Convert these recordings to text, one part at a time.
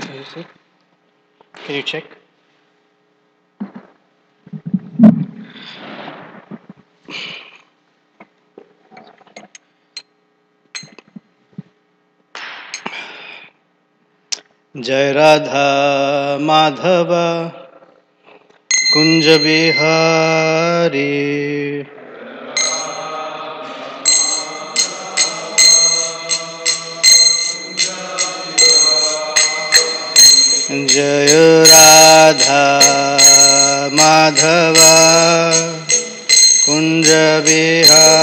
Can you see? Can you check? जय राधा माधव कुंज बिहारी जय राधा माधव कुंज बिहारी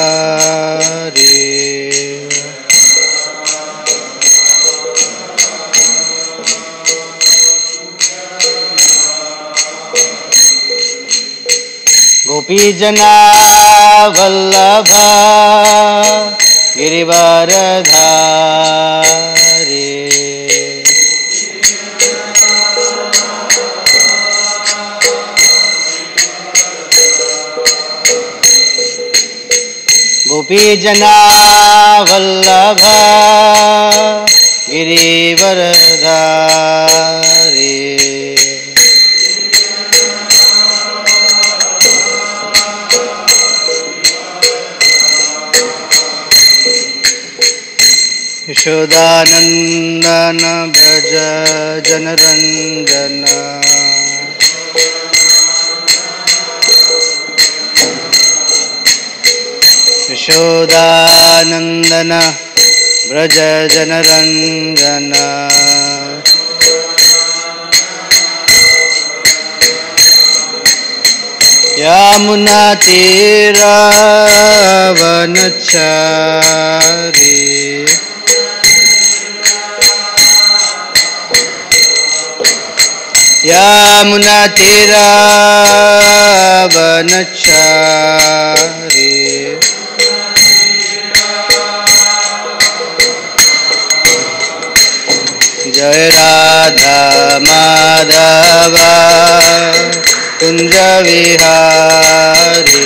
गोपी जना वल्लभ गिरिवरधारी गोपी जना वल्लभ गिरिवरधारी यशोदानंदन ब्रज जनरंजन यशोदानंदन ब्रज जनरंजन यमुना तीरवनचारी यमुना तीरवनचारी जय राधा माधव कुंज विहारी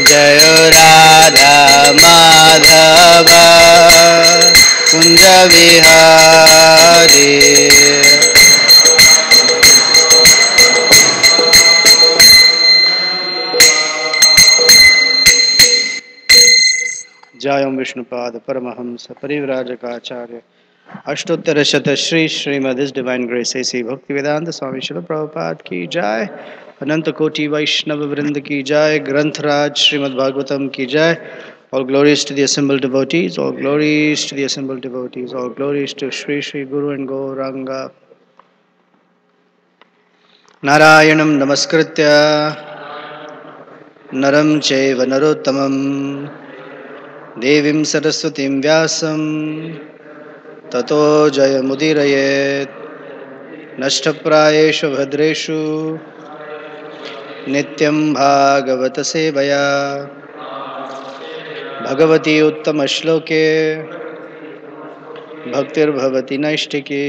जय राधा माधव कुंज विहारी जय ओम विष्णुपाद परमहंस परिव्राजकाचार्य अष्टोत्तर शत श्री श्रीमद डिवाइन ग्रेस ऐसी भक्ति वेदांत स्वामी शिल प्रभुपाद की जय अनंत कोटि वैष्णव वृंद की जय ग्रंथराज श्रीमद् भागवतम की जय All glories to the assembled devotees, all glories to the assembled devotees, all glories to Sri Sri Guru and Gauranga. Narayanam namaskritya naram chaiva narottamam devim saraswatim vyasam tato jayamudirayet nashtaprayeshu bhadreshu nityam bhagavata sevaya Bhagwati उत्तम श्लोके भक्तिर्भवती नैष्टिकी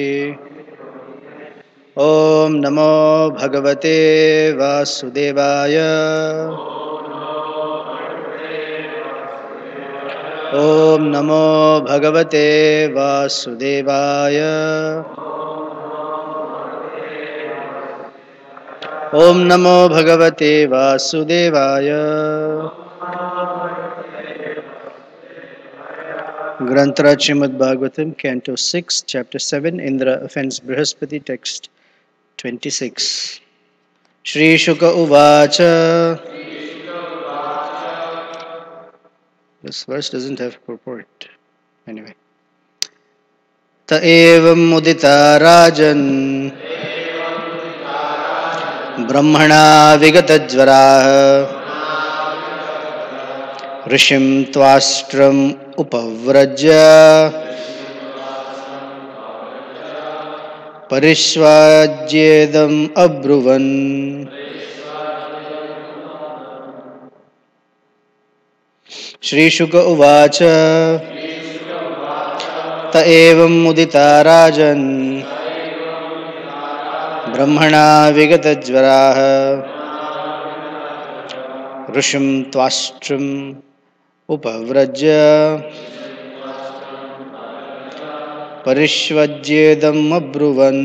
ओम नमो भगवते वासुदेवाय ओम नमो भगवते वासुदेवाय ओम नमो भगवते वासुदेवाय Granthara Srimad Bhagavatam, Canto 6, Chapter 7, Indra offends Brihaspati, Text 26. Shri Shuka Uvacha. This verse doesn't have purport. Anyway. Ta evam mudita rajan brahmana vigatajvaraha ऋषिं त्वाष्ट्रम् उपव्रज्य परिष्वाज्येदम् अब्रुवन् श्रीशुक उवाच त एवं मुदिता राजन् ब्रह्मणा विगतज्वराः ऋषिं त्वाष्ट्रम् उपव्रज्य परिष्वज्येदम् अब्रुवन्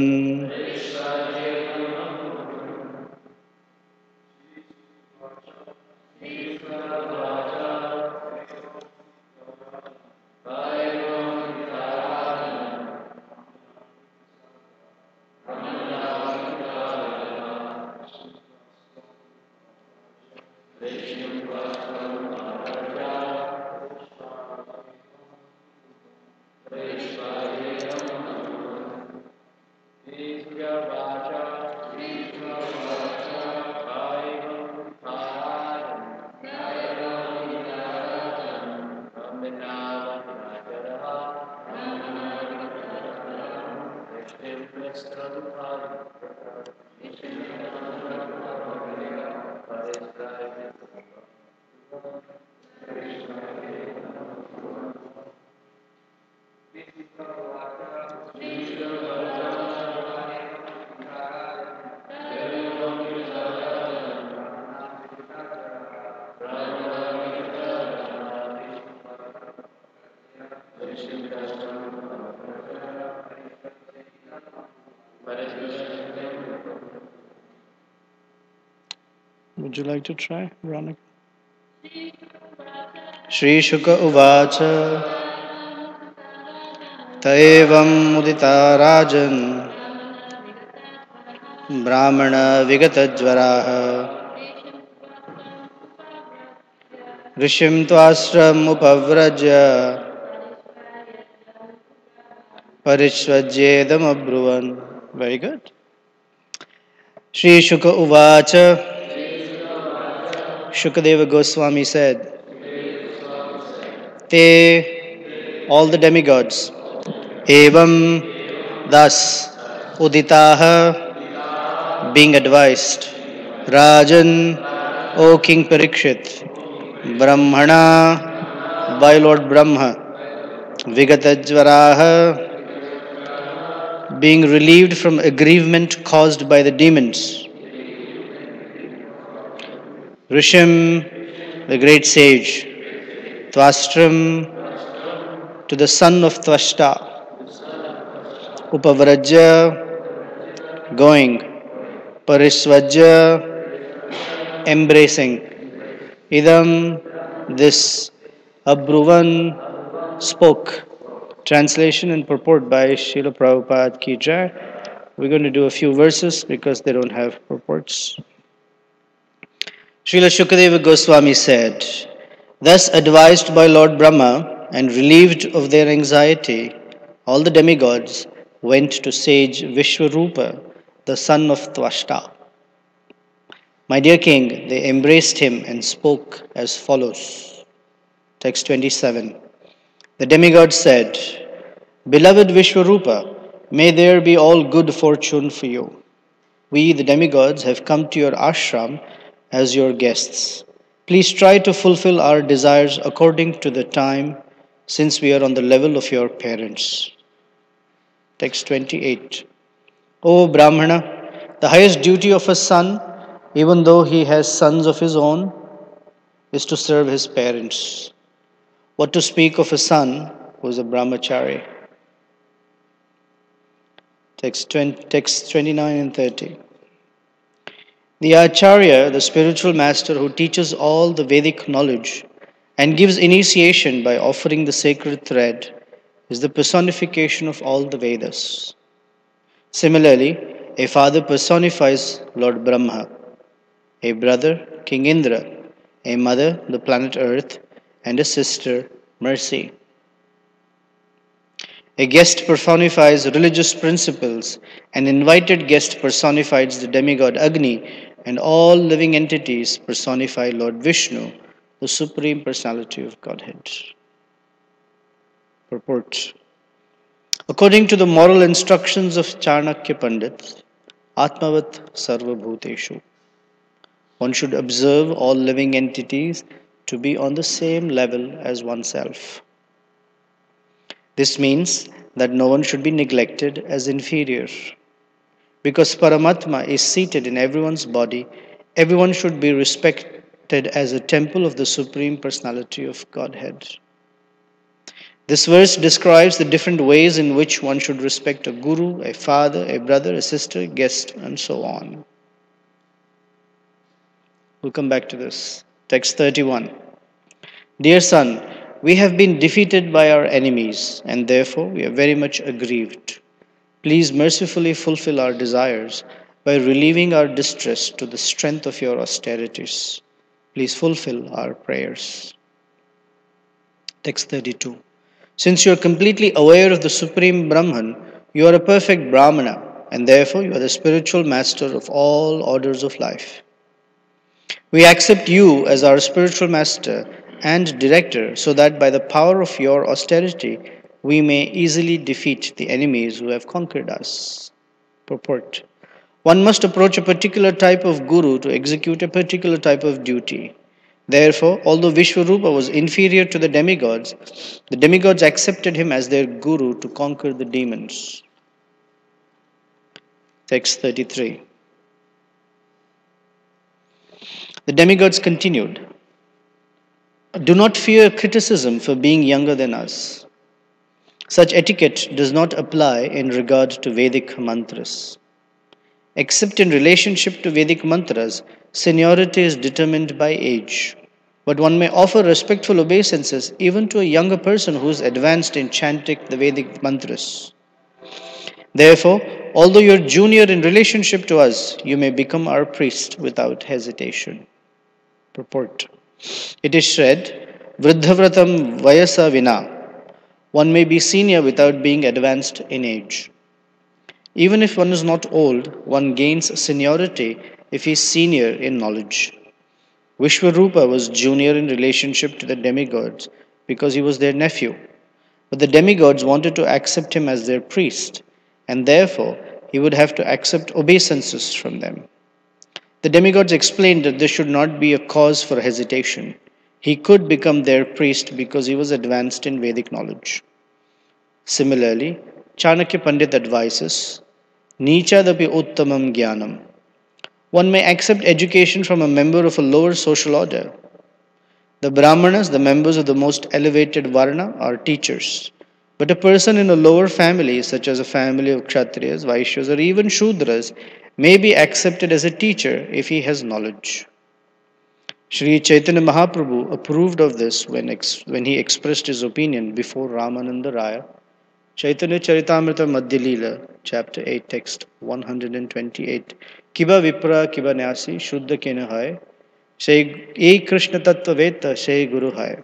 Would you like to try, Veronica? Shri Shuka Uvacha Taevam Mudita Rajan Brahmana Vigatajvaraha Rishim Twasram Upavrajya Parishvajyedam Abruvan. Very good. Shri Shuka Uvacha Shukadeva Goswami said, Te, all the demigods, Evam, thus, Uditaha, being advised, Rajan, O King Parikshit, Brahmana, by Lord Brahma, Vigatajvaraha, being relieved from aggrievement caused by the demons, Rishim, the great sage, Twastram, to the son of Twashta, Upavrajya, going, Parisvajya, embracing, Idam, this, Abruvan, spoke. Translation and purport by Srila Prabhupada Ki Jai. We're going to do a few verses because they don't have purports. Srila Shukadeva Goswami said, thus advised by Lord Brahma and relieved of their anxiety, all the demigods went to sage Vishwarupa, the son of Twashta. My dear king, they embraced him and spoke as follows. Text 27. The demigod said, Beloved Vishwarupa, may there be all good fortune for you. We, the demigods, have come to your ashram as your guests. Please try to fulfill our desires according to the time, since we are on the level of your parents. Text 28. O Brahmana, the highest duty of a son, even though he has sons of his own, is to serve his parents. What to speak of a son who is a brahmachari? Text 29 and 30. The Acharya, the spiritual master who teaches all the Vedic knowledge and gives initiation by offering the sacred thread, is the personification of all the Vedas. Similarly, a father personifies Lord Brahma, a brother, King Indra, a mother, the planet Earth, and a sister, Mercy. A guest personifies religious principles, an invited guest personifies the demigod Agni, and all living entities personify Lord Vishnu, the Supreme Personality of Godhead. Purport. According to the moral instructions of Chanakya Pandit, Atmavat Sarva Bhuteshu, one should observe all living entities to be on the same level as oneself. This means that no one should be neglected as inferior. Because Paramatma is seated in everyone's body, everyone should be respected constructed as a temple of the Supreme Personality of Godhead. This verse describes the different ways in which one should respect a guru, a father, a brother, a sister, a guest, and so on. We'll come back to this. Text 31. Dear son, we have been defeated by our enemies, and therefore we are very much aggrieved. Please mercifully fulfill our desires by relieving our distress to the strength of your austerities. Please fulfill our prayers. Text 32. Since you are completely aware of the Supreme Brahman, you are a perfect Brahmana, and therefore you are the spiritual master of all orders of life. We accept you as our spiritual master and director so that by the power of your austerity, we may easily defeat the enemies who have conquered us. Purport. One must approach a particular type of guru to execute a particular type of duty. Therefore, although Vishwarupa was inferior to the demigods accepted him as their guru to conquer the demons. Text 33. The demigods continued, do not fear criticism for being younger than us. Such etiquette does not apply in regard to Vedic mantras. Except in relationship to Vedic mantras, seniority is determined by age. But one may offer respectful obeisances even to a younger person who is advanced in chanting the Vedic mantras. Therefore, although you are junior in relationship to us, you may become our priest without hesitation. Purport. It is said, Vriddhavratam Vayasa Vina. One may be senior without being advanced in age. Even if one is not old, one gains seniority if he is senior in knowledge. Vishwarupa was junior in relationship to the demigods because he was their nephew. But the demigods wanted to accept him as their priest, and therefore he would have to accept obeisances from them. The demigods explained that this should not be a cause for hesitation. He could become their priest because he was advanced in Vedic knowledge. Similarly, Chanakya Pandit advises, Nichadapi Uttamam Jnanam. One may accept education from a member of a lower social order. The Brahmanas, the members of the most elevated Varna, are teachers. But a person in a lower family, such as a family of Kshatriyas, Vaishyas, or even Shudras, may be accepted as a teacher if he has knowledge. Sri Chaitanya Mahaprabhu approved of this when he expressed his opinion before Ramananda Raya. Chaitanya Charitamrita Madhya Leela, chapter 8, text 128. Kiba Vipra Kiba Nyasi Shuddha Kena Hai. Ek Krishna Tattva Veta Shai Guru Hai.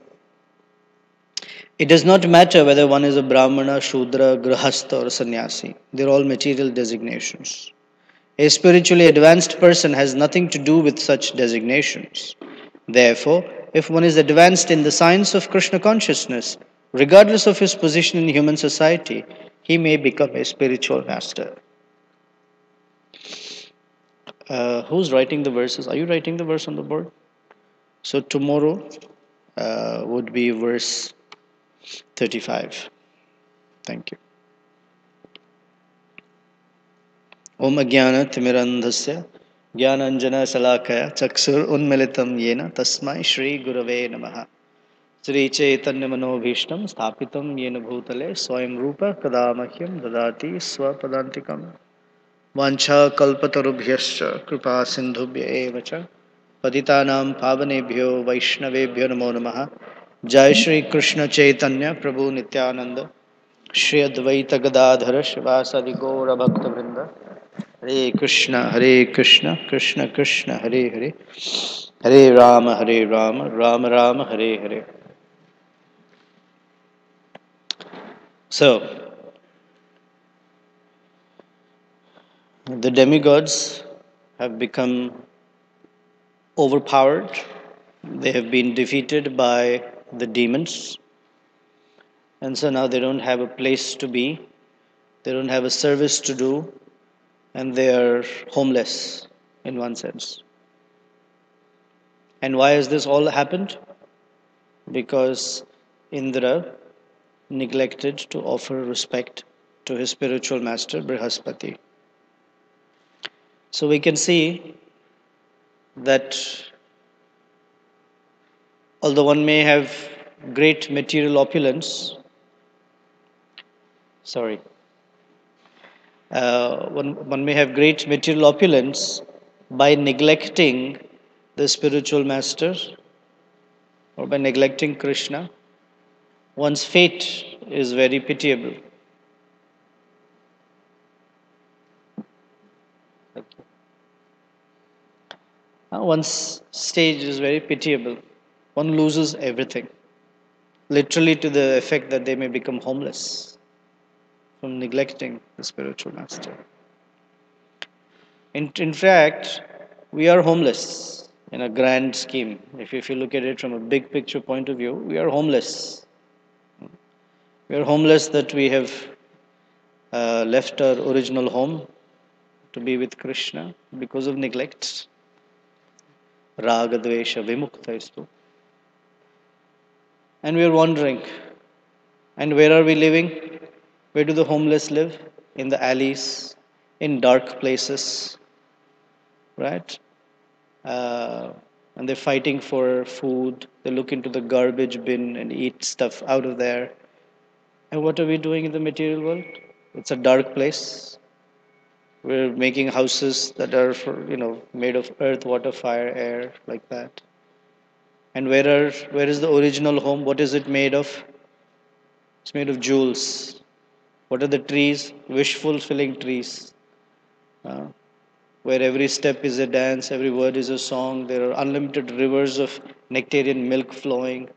It does not matter whether one is a Brahmana, Shudra, Grahastha, or Sannyasi. They are all material designations. A spiritually advanced person has nothing to do with such designations. Therefore, if one is advanced in the science of Krishna consciousness, regardless of his position in human society, he may become a spiritual master. Who's writing the verses? Are you writing the verse on the board? So tomorrow would be verse 35. Thank you. Om Ajnana Timirandhasya Jnananjana Salakaya Chakshur Unmilitam Yena Tasmai Shri Gurave Namaha. Sri Chaitanya Manobhishtam Sthapitam Yena Bhutale Swayam Rupa Kadamahyam Dadati Swapadantikam Vancha Kalpatarubhyascha Kripa Sindhubhya Evacha Patitanam Pavanebhyo Vaishnavebhyo Namo Namaha. Jai Shri Krishna Chaitanya Prabhu Nityananda Shri Advaita Gadadhara Shivasadi Gaura Bhakta Vrinda Hare Krishna Krishna Krishna Hare Hare Hare Rama Rama Rama Hare Hare. So, the demigods have become overpowered. They have been defeated by the demons. And so now they don't have a place to be. They don't have a service to do. And they are homeless in one sense. And why has this all happened? Because Indra neglected to offer respect to his spiritual master Brihaspati. So we can see that Although one may have great material opulence, sorry, one may have great material opulence by neglecting the spiritual master or by neglecting Krishna. One's fate is very pitiable. One's stage is very pitiable. One loses everything, literally to the effect that they may become homeless from neglecting the spiritual master. In fact, we are homeless in a grand scheme. If you look at it from a big picture point of view, we are homeless. We are homeless that we have left our original home to be with Krishna because of neglect. Raga dvesha vimukta. And we are wandering. And where are we living? Where do the homeless live? In the alleys, in dark places, right? Uh, and they're fighting for food. They look into the garbage bin and eat stuff out of there. And what are we doing in the material world? It's a dark place. We're making houses that are made of earth, water, fire, air, like that. And where is the original home? What is it made of? It's made of jewels. What are the trees? Wish fulfilling trees. Uh, where every step is a dance, every word is a song. There are unlimited rivers of nectarian milk flowing.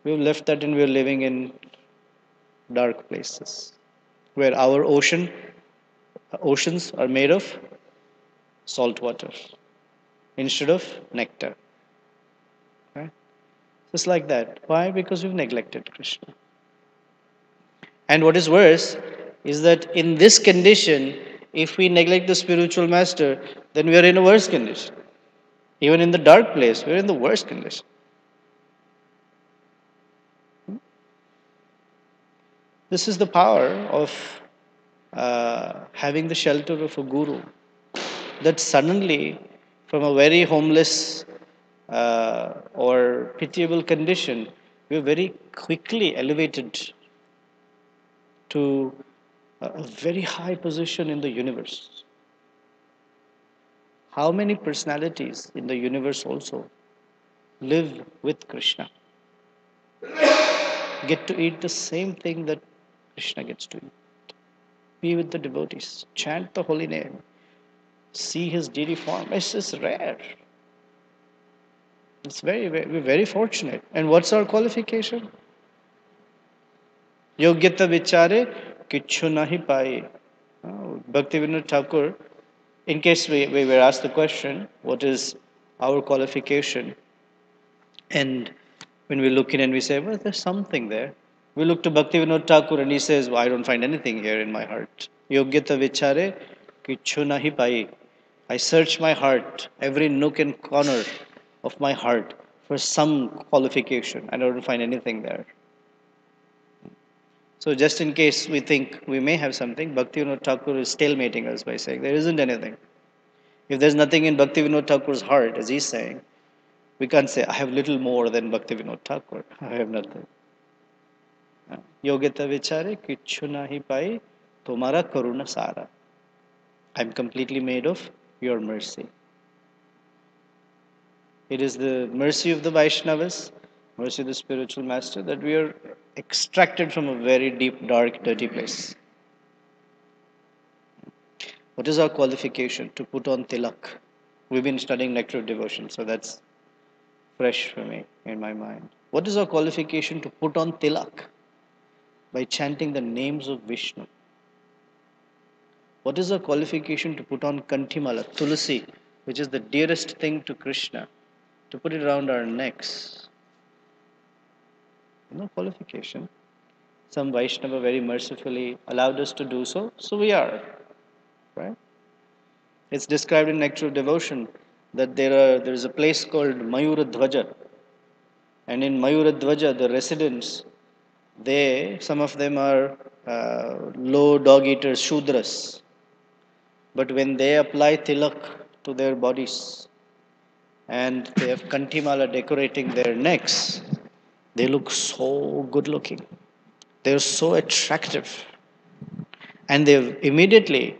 We've left that and we're living in dark places. Where our oceans are made of salt water instead of nectar. Right? Just like that. Why? Because we've neglected Krishna. And what is worse is that in this condition, if we neglect the spiritual master, then we are in a worse condition. Even in the dark place, we're in the worst condition. This is the power of having the shelter of a guru. That suddenly, from a very homeless or pitiable condition, we are very quickly elevated to a very high position in the universe. How many personalities in the universe also live with Krishna? Get to eat the same thing that Krishna gets to eat. Be with the devotees, chant the holy name, see his deity form. It's just rare. We're very fortunate. And what's our qualification? Yogyata vichare kichu nahi pai. Bhaktivinoda Thakur, in case we were asked the question, what is our qualification? And when we look in and we say, well, there's something there. We look to Bhaktivinoda Thakur and he says, well, I don't find anything here in my heart. Yogyata vichare kichu nahi pai. I search my heart, every nook and corner of my heart for some qualification. I don't find anything there. So just in case we think we may have something, Bhaktivinoda Thakur is stalemating us by saying there isn't anything. If there's nothing in Bhaktivinoda Thakur's heart, as he's saying, we can't say, I have little more than Bhaktivinoda Thakur. I have nothing. Yogyata vichare kichu nahi pai tomara karuna sara. I'm completely made of your mercy. It is the mercy of the Vaishnavas, mercy of the spiritual master, that we are extracted from a very deep, dark, dirty place. What is our qualification? To put on tilak. We've been studying Nectar of Devotion, so that's fresh for me in my mind. What is our qualification? To put on tilak by chanting the names of Vishnu. What is our qualification? To put on kantimala, tulasi, which is the dearest thing to Krishna, to put it around our necks? No qualification. Some Vaishnava very mercifully allowed us to do so, so we are. Right? It's described in Nectar of Devotion that there is a place called Mayura Dhwaja. And in Mayura Dhwaja, the residents, some of them are low dog eaters, Shudras. But when they apply tilak to their bodies and they have kantimala decorating their necks, They look so good looking. They're so attractive. And they're immediately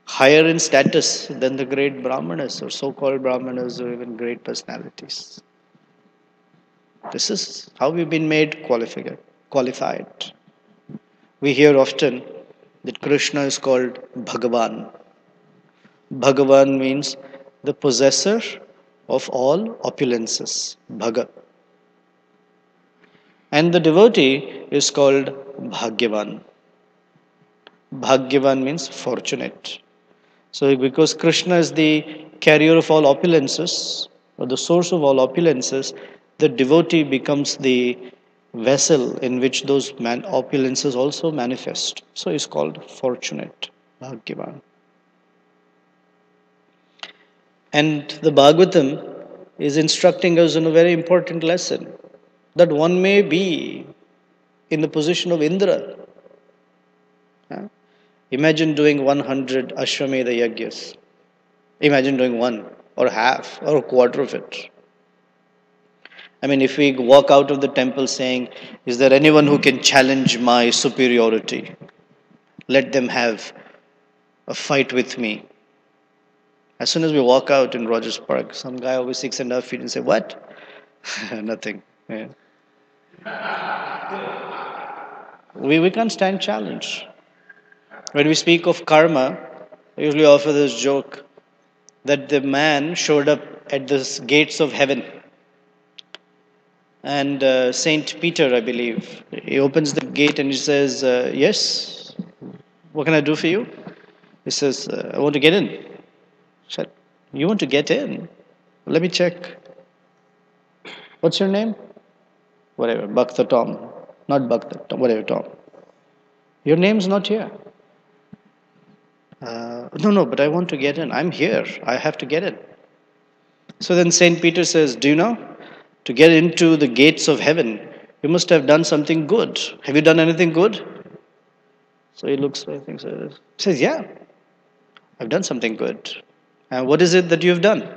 higher in status than the great Brahmanas or so-called Brahmanas or even great personalities. This is how we've been made qualified. We hear often that Krishna is called Bhagavan. Bhagavan means the possessor of all opulences, Bhaga. And the devotee is called Bhagyavan. Bhagyavan means fortunate. So, because Krishna is the carrier of all opulences, or the source of all opulences, the devotee becomes the vessel in which those opulences also manifest. So, he's called fortunate, Bhagyavan. And the Bhagavatam is instructing us in a very important lesson that one may be in the position of Indra. Imagine doing 100 Ashwamedha Yagyas. Imagine doing one or half or a quarter of it. I mean, if we walk out of the temple saying, is there anyone who can challenge my superiority? Let them have a fight with me. As soon as we walk out in Rogers Park, some guy over 6.5 feet and say, what? Nothing. Yeah. We can't stand challenge. When we speak of karma, I usually offer this joke that the man showed up at the gates of heaven. And Saint Peter, I believe, he opens the gate and he says, yes, what can I do for you? He says, I want to get in. I said, you want to get in? Let me check. What's your name? Whatever, Bhakta Tom. Not Bhakta Tom, whatever Tom. Your name's not here. No, but I want to get in. I'm here. I have to get in. So then Saint Peter says, do you know? To get into the gates of heaven, you must have done something good. Have you done anything good? So he looks, I think, so he says, yeah, I've done something good. And what is it that you've done?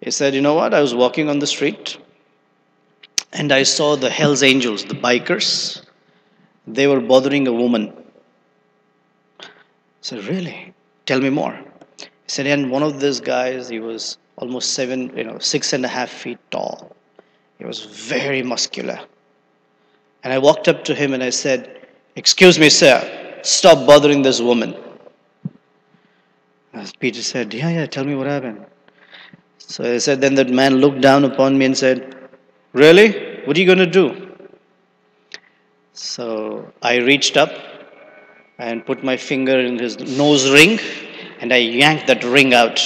He said, you know what? I was walking on the street and I saw the Hell's Angels, the bikers. They were bothering a woman. I said, really? Tell me more. He said, and one of these guys, he was almost 6.5 feet tall. He was very muscular. And I walked up to him and I said, excuse me, sir, stop bothering this woman. As Peter said, yeah, tell me what happened. So I said, then that man looked down upon me and said, really? What are you going to do? So I reached up and put my finger in his nose ring and I yanked that ring out.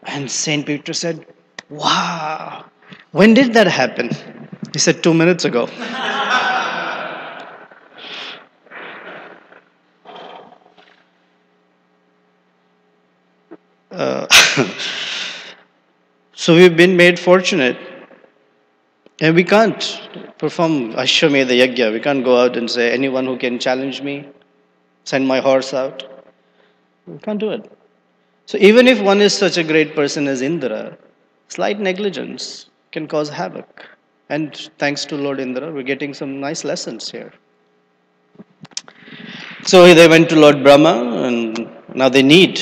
And Saint Peter said, wow, when did that happen? He said, 2 minutes ago. So we've been made fortunate. And we can't perform Ashwamedha Yagya. We can't go out and say, anyone who can challenge me, send my horse out. We can't do it. So even if one is such a great person as Indra, slight negligence can cause havoc. And thanks to Lord Indra, we're getting some nice lessons here. So they went to Lord Brahma and now they need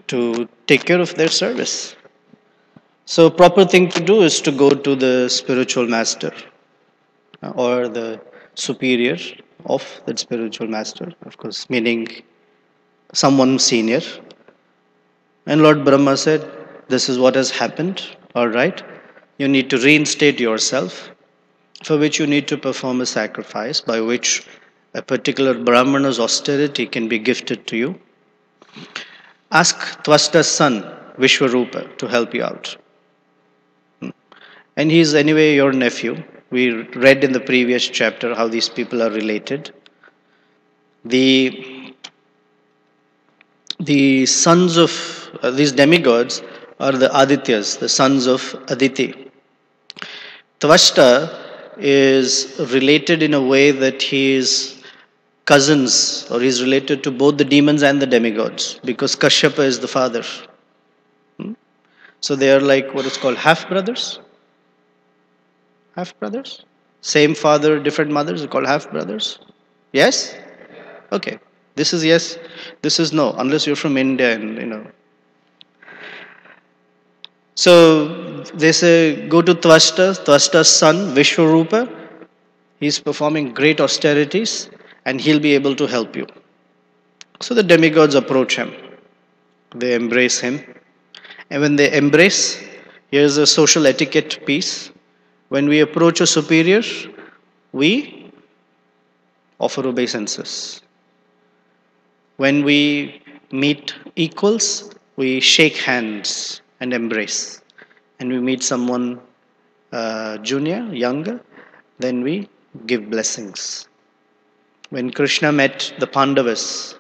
to take care of their service. So proper thing to do is to go to the spiritual master or the superior of that spiritual master, of course, meaning someone senior. And Lord Brahma said, this is what has happened, all right. You need to reinstate yourself, for which you need to perform a sacrifice by which a particular Brahmana's austerity can be gifted to you. Ask Twashta's son, Vishwarupa, to help you out. And he is anyway your nephew. We read in the previous chapter how these people are related. The sons of these demigods are the Adityas, the sons of Aditi. Tvashta is related in a way that he is cousins, or he's related to both the demons and the demigods, because Kashyapa is the father. So they are like what is called half brothers. Half brothers? Same father, different mothers are called half brothers? Yes? Okay. This is yes, this is no, unless you're from India and So they say go to Tvasta's son, Vishwarupa. He's performing great austerities and he'll be able to help you. So the demigods approach him. They embrace him. And when they embrace, here's a social etiquette piece. When we approach a superior, we offer obeisances. When we meet equals, we shake hands and embrace. And we meet someone junior, younger, then we give blessings. When Krishna met the Pandavas,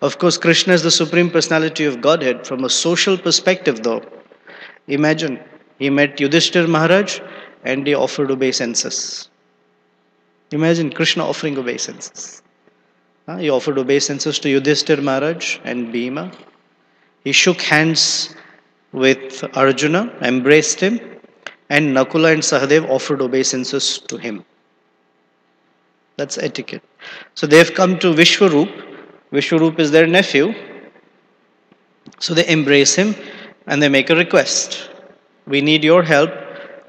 of course, Krishna is the Supreme Personality of Godhead. From a social perspective, though, imagine he met Yudhishthir Maharaj and he offered obeisances. Imagine Krishna offering obeisances. He offered obeisances to Yudhishthir Maharaj and Bhima. He shook hands with Arjuna, embraced him, and Nakula and Sahadev offered obeisances to him. That's etiquette. So they've come to Vishwarup. Vishwarup is their nephew. So they embrace him and they make a request. We need your help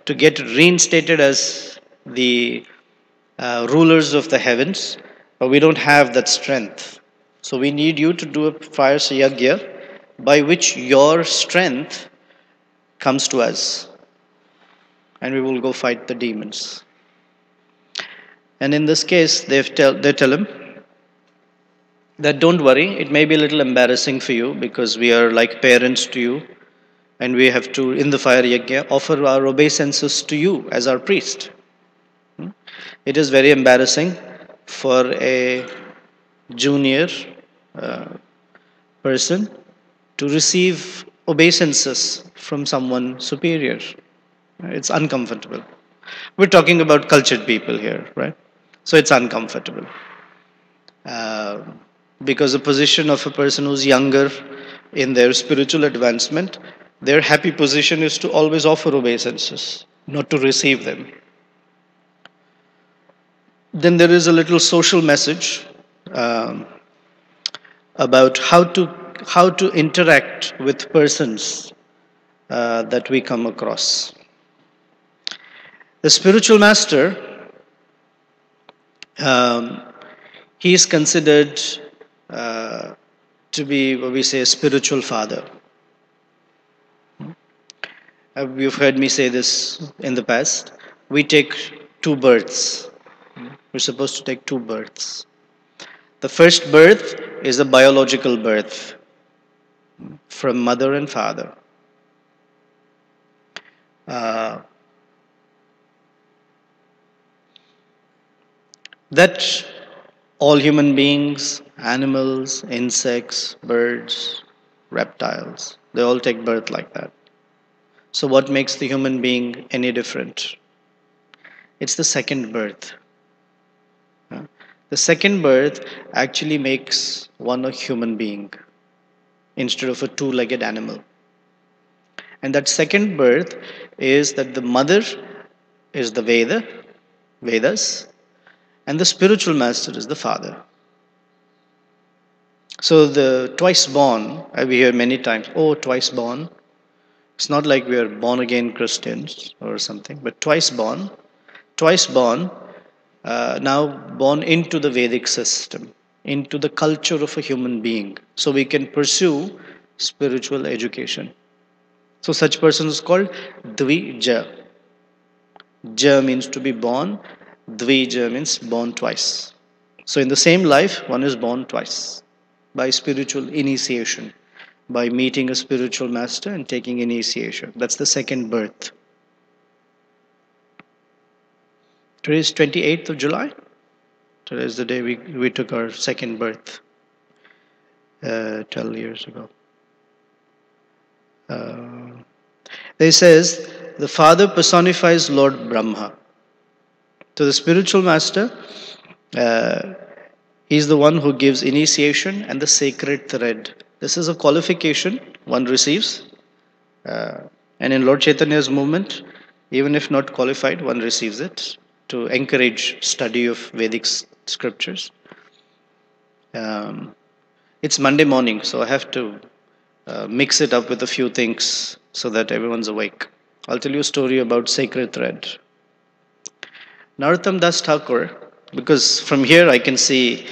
to get reinstated as the rulers of the heavens, but we don't have that strength. So we need you to do a fire yagya by which your strength comes to us. And we will go fight the demons. And in this case, they tell him that don't worry, it may be a little embarrassing for you because we are like parents to you and we have to, in the fire yajna, offer our obeisances to you as our priest. It is very embarrassing for a junior person to receive obeisances from someone superior. It's uncomfortable. We're talking about cultured people here, right? So it's uncomfortable. Because the position of a person who's younger in their spiritual advancement, their happy position is to always offer obeisances, not to receive them. Then there is a little social message about how to interact with persons that we come across. The spiritual master, he is considered to be what we say a spiritual father. You've heard me say this in the past. We take two births. We're supposed to take two births. The first birth is a biological birth from mother and father. That all human beings, animals, insects, birds, reptiles, they all take birth like that. So what makes the human being any different? It's the second birth. The second birth actually makes one a human being instead of a two-legged animal. And that second birth is that the mother is the Vedas, and the spiritual master is the father. So the twice born, we hear many times, oh, twice born. It's not like we are born again Christians or something, but twice born, now born into the Vedic system, into the culture of a human being, so we can pursue spiritual education. So such person is called Dvija. Ja means to be born, Dvija means born twice. So in the same life, one is born twice by spiritual initiation, by meeting a spiritual master and taking initiation. That's the second birth. Today is 28th of July. Today is the day we took our second birth 12 years ago. It says, the father personifies Lord Brahma. So the spiritual master, he's the one who gives initiation and the sacred thread. This is a qualification one receives Uh, and in Lord Chaitanya's movement, even if not qualified, one receives it to encourage study of Vedic scriptures. Um, it's Monday morning, so I have to mix it up with a few things so that everyone's awake. I'll tell you a story about sacred thread. Narottam Das Thakur, because from here I can see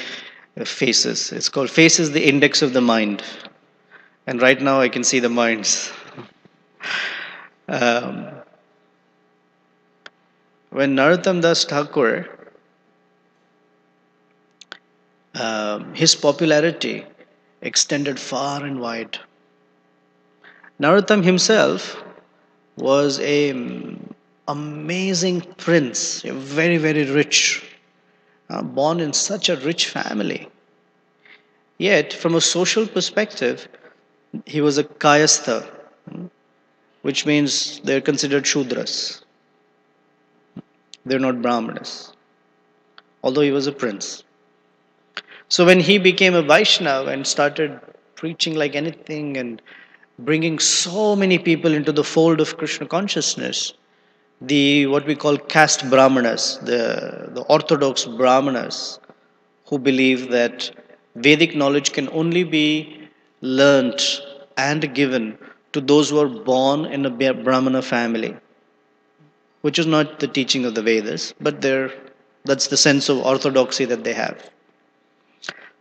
faces. It's called Faces, the Index of the Mind. And right now I can see the minds. Um, when Narottam Das Thakur, his popularity extended far and wide. Narottam himself was a amazing prince, very, very rich, born in such a rich family. Yet, from a social perspective, he was a kayastha, which means they're considered shudras. They're not brahmanas, although he was a prince. So when he became a Vaishnava and started preaching like anything and bringing so many people into the fold of Krishna consciousness, the what we call caste brahmanas, the orthodox brahmanas, who believe that Vedic knowledge can only be learnt and given to those who are born in a Brahmana family, which is not the teaching of the Vedas, but that's the sense of orthodoxy that they have.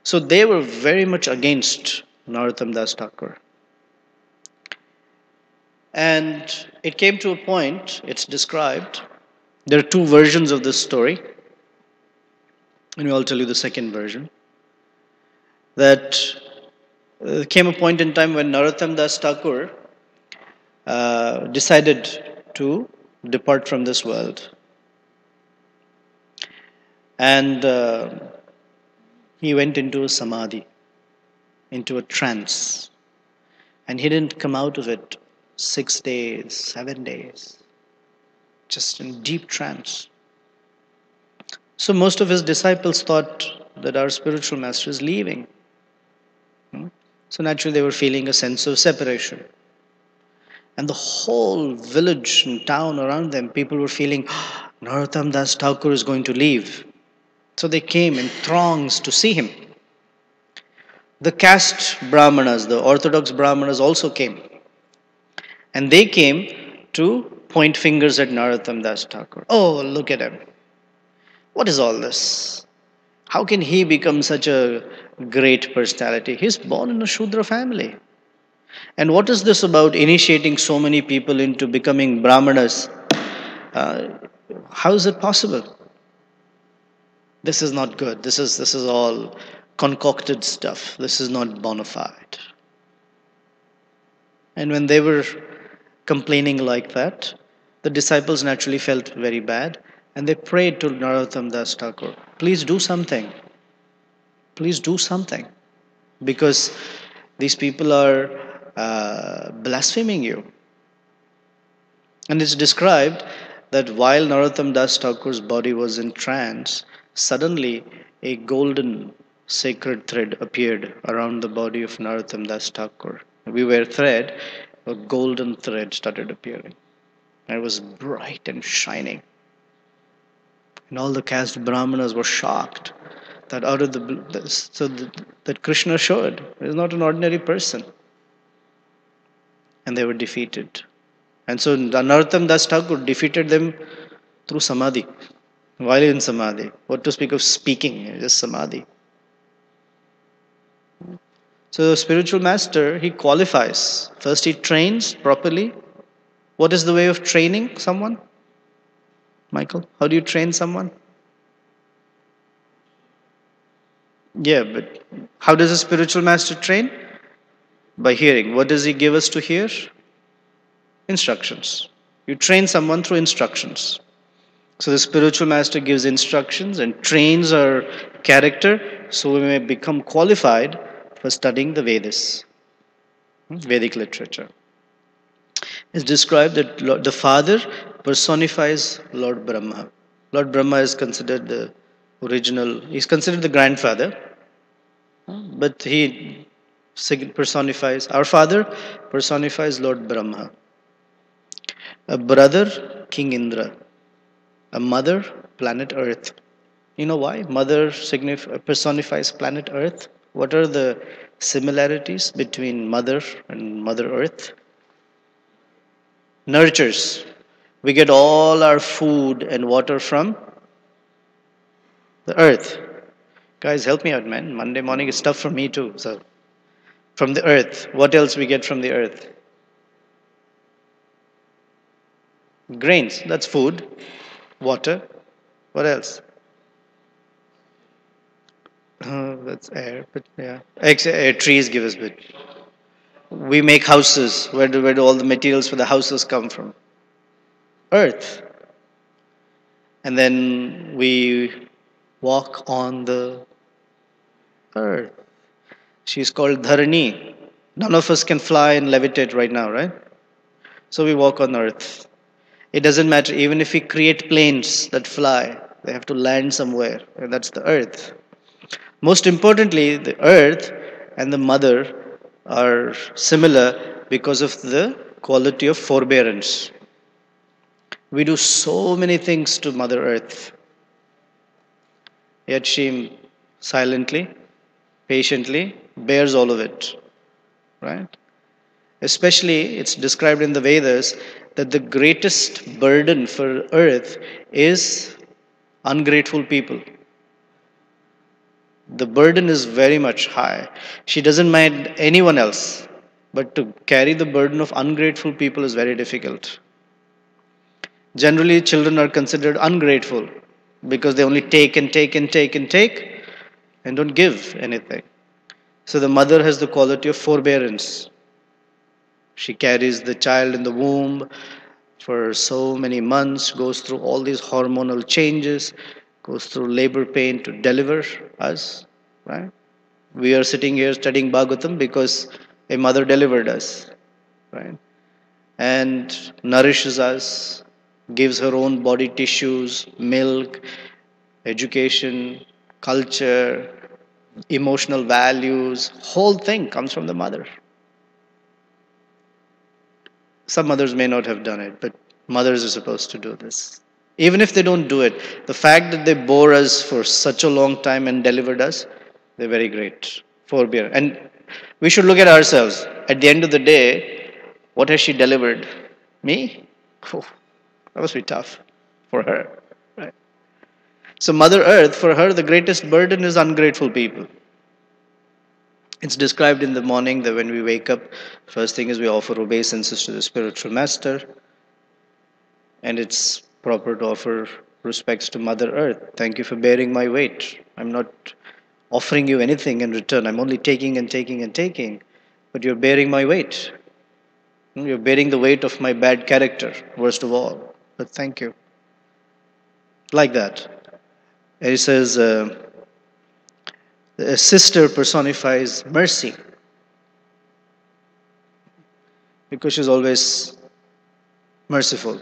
So they were very much against Narottam Das Thakur. And it came to a point, it's described, there are two versions of this story, and I'll tell you the second version, that came a point in time when Narottam Das Thakur decided to depart from this world. And he went into a samadhi, into a trance. And he didn't come out of it 6 days, 7 days, just in deep trance. So most of his disciples thought that our spiritual master is leaving. So naturally they were feeling a sense of separation. And the whole village and town around them, people were feeling, Narottam Das Thakur is going to leave. So they came in throngs to see him. The caste brahmanas, the orthodox brahmanas also came. And they came to point fingers at Narottam Das Thakur. Oh, look at him. What is all this? How can he become such a great personality? He's born in a Shudra family. And what is this about initiating so many people into becoming Brahmanas? How is it possible? This is not good. This is all concocted stuff. This is not bona fide. And when they were complaining like that, the disciples naturally felt very bad, and they prayed to Narottam Das Thakur, please do something. Please do something. Because these people are blaspheming you. And it's described that while Narottam Das Thakur's body was in trance, suddenly a golden sacred thread appeared around the body of Narottam Das Thakur. We wear thread, a golden thread started appearing. And it was bright and shining. And all the caste brahmanas were shocked that out of that Krishna showed is not an ordinary person. And they were defeated. And so Narottam Das Thakur defeated them through samadhi, while in samadhi. What to speak of speaking, just samadhi. So the spiritual master, he qualifies. First he trains properly. What is the way of training someone? Michael, how do you train someone? Yeah, but how does a spiritual master train? By hearing. What does he give us to hear? Instructions. You train someone through instructions. So the spiritual master gives instructions and trains our character so we may become qualified for studying the Vedas, Vedic literature. It's described that the father personifies Lord Brahma. Lord Brahma is considered the original, he's considered the grandfather, but he personifies, our father personifies Lord Brahma, a brother, King Indra, a mother, planet Earth. You know why? Mother personifies planet Earth. What are the similarities between Mother and Mother Earth? Nurtures. We get all our food and water from the earth. Guys, help me out, man. Monday morning is tough for me too. So, from the earth. What else we get from the earth? Grains. That's food. Water. What else? That's air. But yeah, air, trees give us bit. We make houses. Where do all the materials for the houses come from? Earth. And then we walk on the earth. She's called Dharani. None of us can fly and levitate right now, right? So we walk on earth. It doesn't matter, even if we create planes that fly, they have to land somewhere, and that's the earth. Most importantly, the earth and the mother are similar because of the quality of forbearance. We do so many things to Mother Earth, yet she silently, patiently bears all of it, right? Especially, it's described in the Vedas that the greatest burden for earth is ungrateful people. The burden is very much high. She doesn't mind anyone else, but to carry the burden of ungrateful people is very difficult. Generally, children are considered ungrateful because they only take and take and take and take and don't give anything. So the mother has the quality of forbearance. She carries the child in the womb for so many months, goes through all these hormonal changes, goes through labor pain to deliver us, right? We are sitting here studying Bhagvatam because a mother delivered us, right? And nourishes us, gives her own body tissues, milk, education, culture, emotional values, whole thing comes from the mother. Some mothers may not have done it, but mothers are supposed to do this. Even if they don't do it, the fact that they bore us for such a long time and delivered us, they're very great. Forbear. And we should look at ourselves. At the end of the day, what has she delivered? Me? Oh, that must be tough for her. Right? So, Mother Earth, for her, the greatest burden is ungrateful people. It's described in the morning that when we wake up, first thing is we offer obeisances to the spiritual master, and it's proper to offer respects to Mother Earth. Thank you for bearing my weight. I'm not offering you anything in return. I'm only taking and taking and taking, but you're bearing my weight. You're bearing the weight of my bad character, worst of all. But thank you. Like that. And he says, a sister personifies mercy because she's always merciful.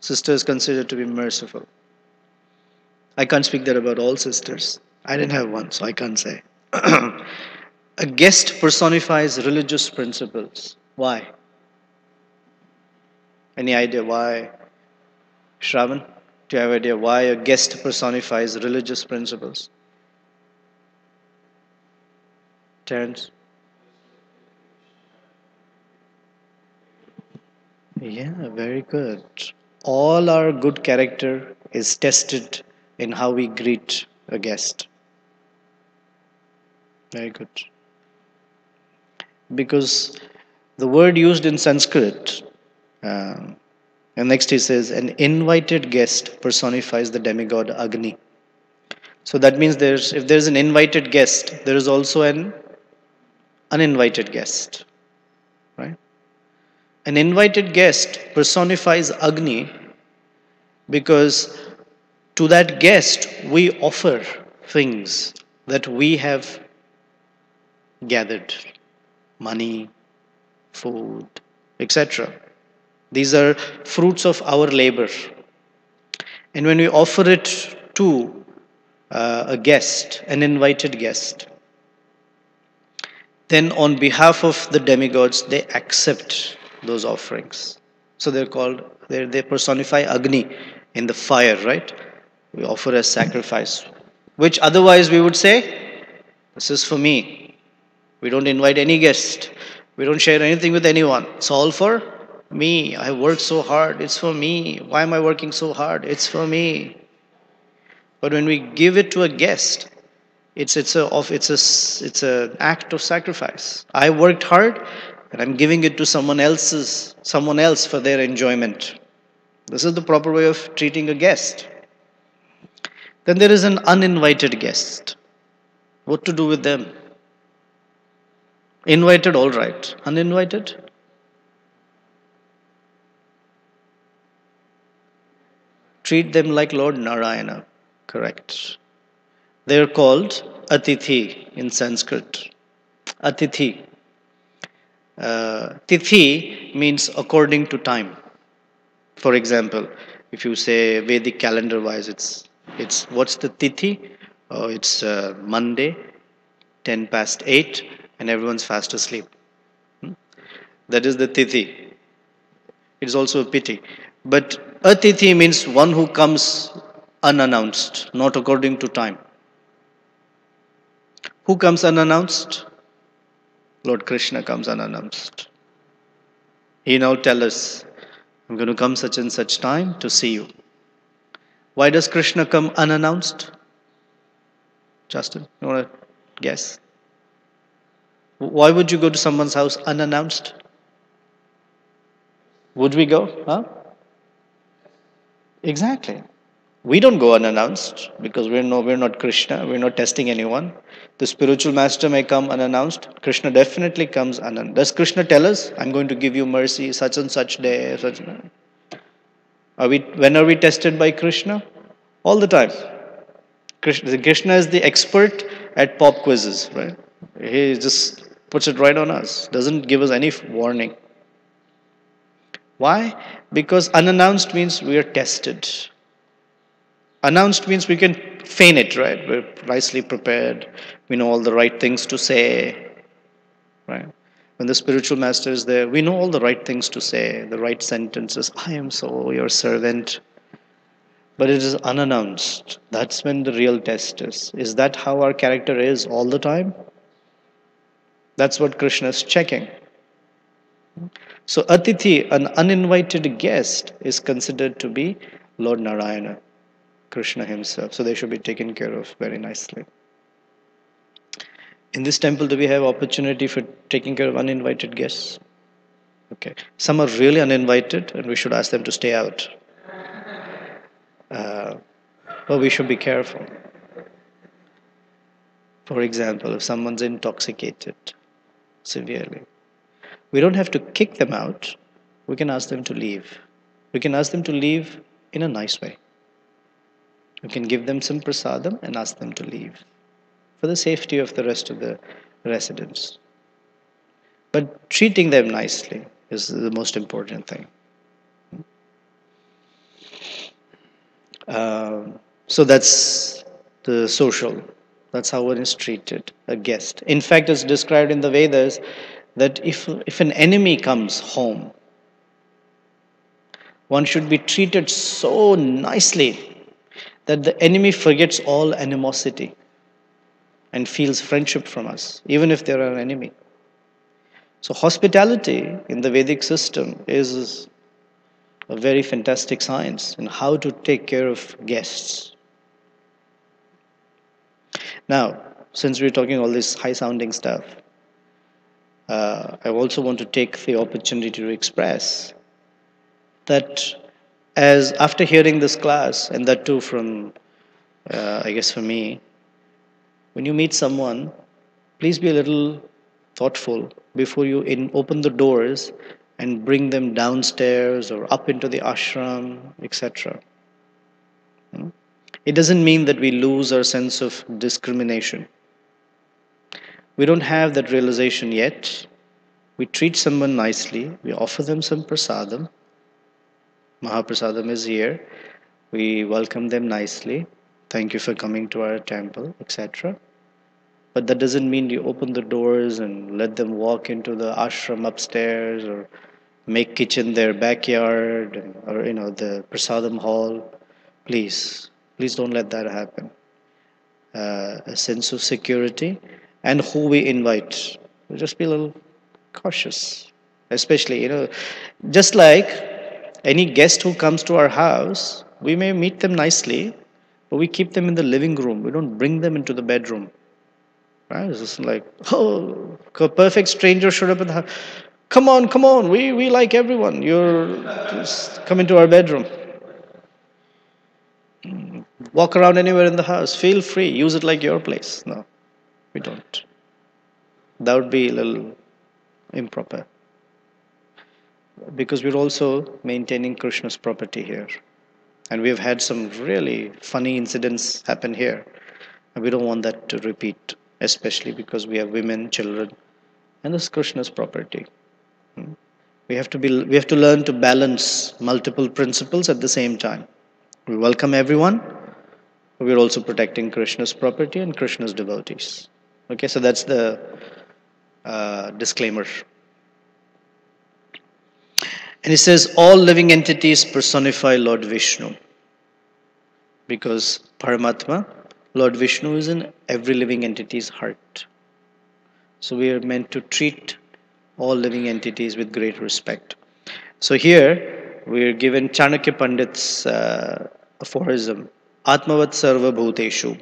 Sister is considered to be merciful. I can't speak that about all sisters. I didn't have one, so I can't say. A guest personifies religious principles. Why? Any idea why? Shravan, do you have idea why a guest personifies religious principles? Terence? Yeah, very good. All our good character is tested in how we greet a guest. Very good. Because the word used in Sanskrit, and next he says, an invited guest personifies the demigod Agni. So that means if there's an invited guest, there is also an uninvited guest. Right? An invited guest personifies Agni because to that guest we offer things that we have gathered, money, food, etc. These are fruits of our labor. And when we offer it to a guest, an invited guest, Then on behalf of the demigods, they accept those offerings. So they're called, they personify Agni in the fire, right? We offer as sacrifice, which otherwise we would say, this is for me. We don't invite any guest. We don't share anything with anyone. It's all for me. I worked so hard. It's for me. Why am I working so hard? It's for me. But when we give it to a guest, it's an act of sacrifice. I worked hard, and I'm giving it to someone else for their enjoyment. This is the proper way of treating a guest. Then there is an uninvited guest. What to do with them? Invited, all right. Uninvited? Treat them like Lord Narayana. Correct. They're called Atithi in Sanskrit. Atithi. Tithi means according to time. For example, if you say Vedic calendar wise, it's what's the Tithi? It's Monday, 10 past 8, and everyone's fast asleep. That is the Tithi. It is also a pity. But Atithi means one who comes unannounced, not according to time. Who comes unannounced? Lord Krishna comes unannounced. He now tells us, I'm going to come such and such time to see you. Why does Krishna come unannounced? Justin, you want to guess? Why would you go to someone's house unannounced? Would we go? Huh? Exactly. We don't go unannounced because we're not Krishna. We're not testing anyone. The spiritual master may come unannounced. Krishna definitely comes unannounced. Does Krishna tell us, I'm going to give you mercy such and such day? When are we tested by Krishna? All the time. Krishna is the expert at pop quizzes, right? He just puts it right on us. Doesn't give us any warning. Why? Because unannounced means we are tested. Announced means we can feign it, right? We're nicely prepared. We know all the right things to say, right? When the spiritual master is there, we know all the right things to say, the right sentences. I am so your servant. But it is unannounced. That's when the real test is. Is that how our character is all the time? That's what Krishna is checking. So Atithi, an uninvited guest, is considered to be Lord Narayana, Krishna himself. So they should be taken care of very nicely. In this temple, do we have opportunity for taking care of uninvited guests? Okay. Some are really uninvited, and we should ask them to stay out. But we should be careful. For example, if someone's intoxicated severely, we don't have to kick them out. We can ask them to leave. We can ask them to leave in a nice way. We can give them some prasadam and ask them to leave for the safety of the rest of the residents. But treating them nicely is the most important thing. So that's the social. That's how one is treated, a guest. In fact, it's described in the Vedas that if an enemy comes home, one should be treated so nicely that the enemy forgets all animosity and feels friendship from us, even if they're an enemy. So hospitality in the Vedic system is a very fantastic science in how to take care of guests. Now, since we're talking all this high-sounding stuff, I also want to take the opportunity to express that as after hearing this class, and that too from, I guess for me, when you meet someone, please be a little thoughtful before you open the doors and bring them downstairs or up into the ashram, etc. It doesn't mean that we lose our sense of discrimination. We don't have that realization yet. We treat someone nicely. We offer them some prasadam. Mahaprasadam is here. We welcome them nicely. Thank you for coming to our temple, etc. But that doesn't mean you open the doors and let them walk into the ashram upstairs or make kitchen their backyard or the prasadam hall. Please don't let that happen. A sense of security and who we invite. Just be a little cautious, especially just like any guest who comes to our house, we may meet them nicely, but we keep them in the living room. We don't bring them into the bedroom. Right? It's just like, oh, a perfect stranger showed up in the house. Come on, we like everyone. You're just come into our bedroom. Walk around anywhere in the house. Feel free. Use it like your place. No, we don't. That would be a little improper. Because we're also maintaining Krishna's property here. And we've had some really funny incidents happen here. And we don't want that to repeat, especially because we have women, children, and this is Krishna's property. We have to learn to balance multiple principles at the same time. We welcome everyone, but we're also protecting Krishna's property and Krishna's devotees. Okay, so that's the disclaimer. And he says all living entities personify Lord Vishnu. Because Paramatma, Lord Vishnu, is in every living entity's heart. So we are meant to treat all living entities with great respect. So here we are given Chanakya Pandit's aphorism, Atmavat Sarva Bhuteshu.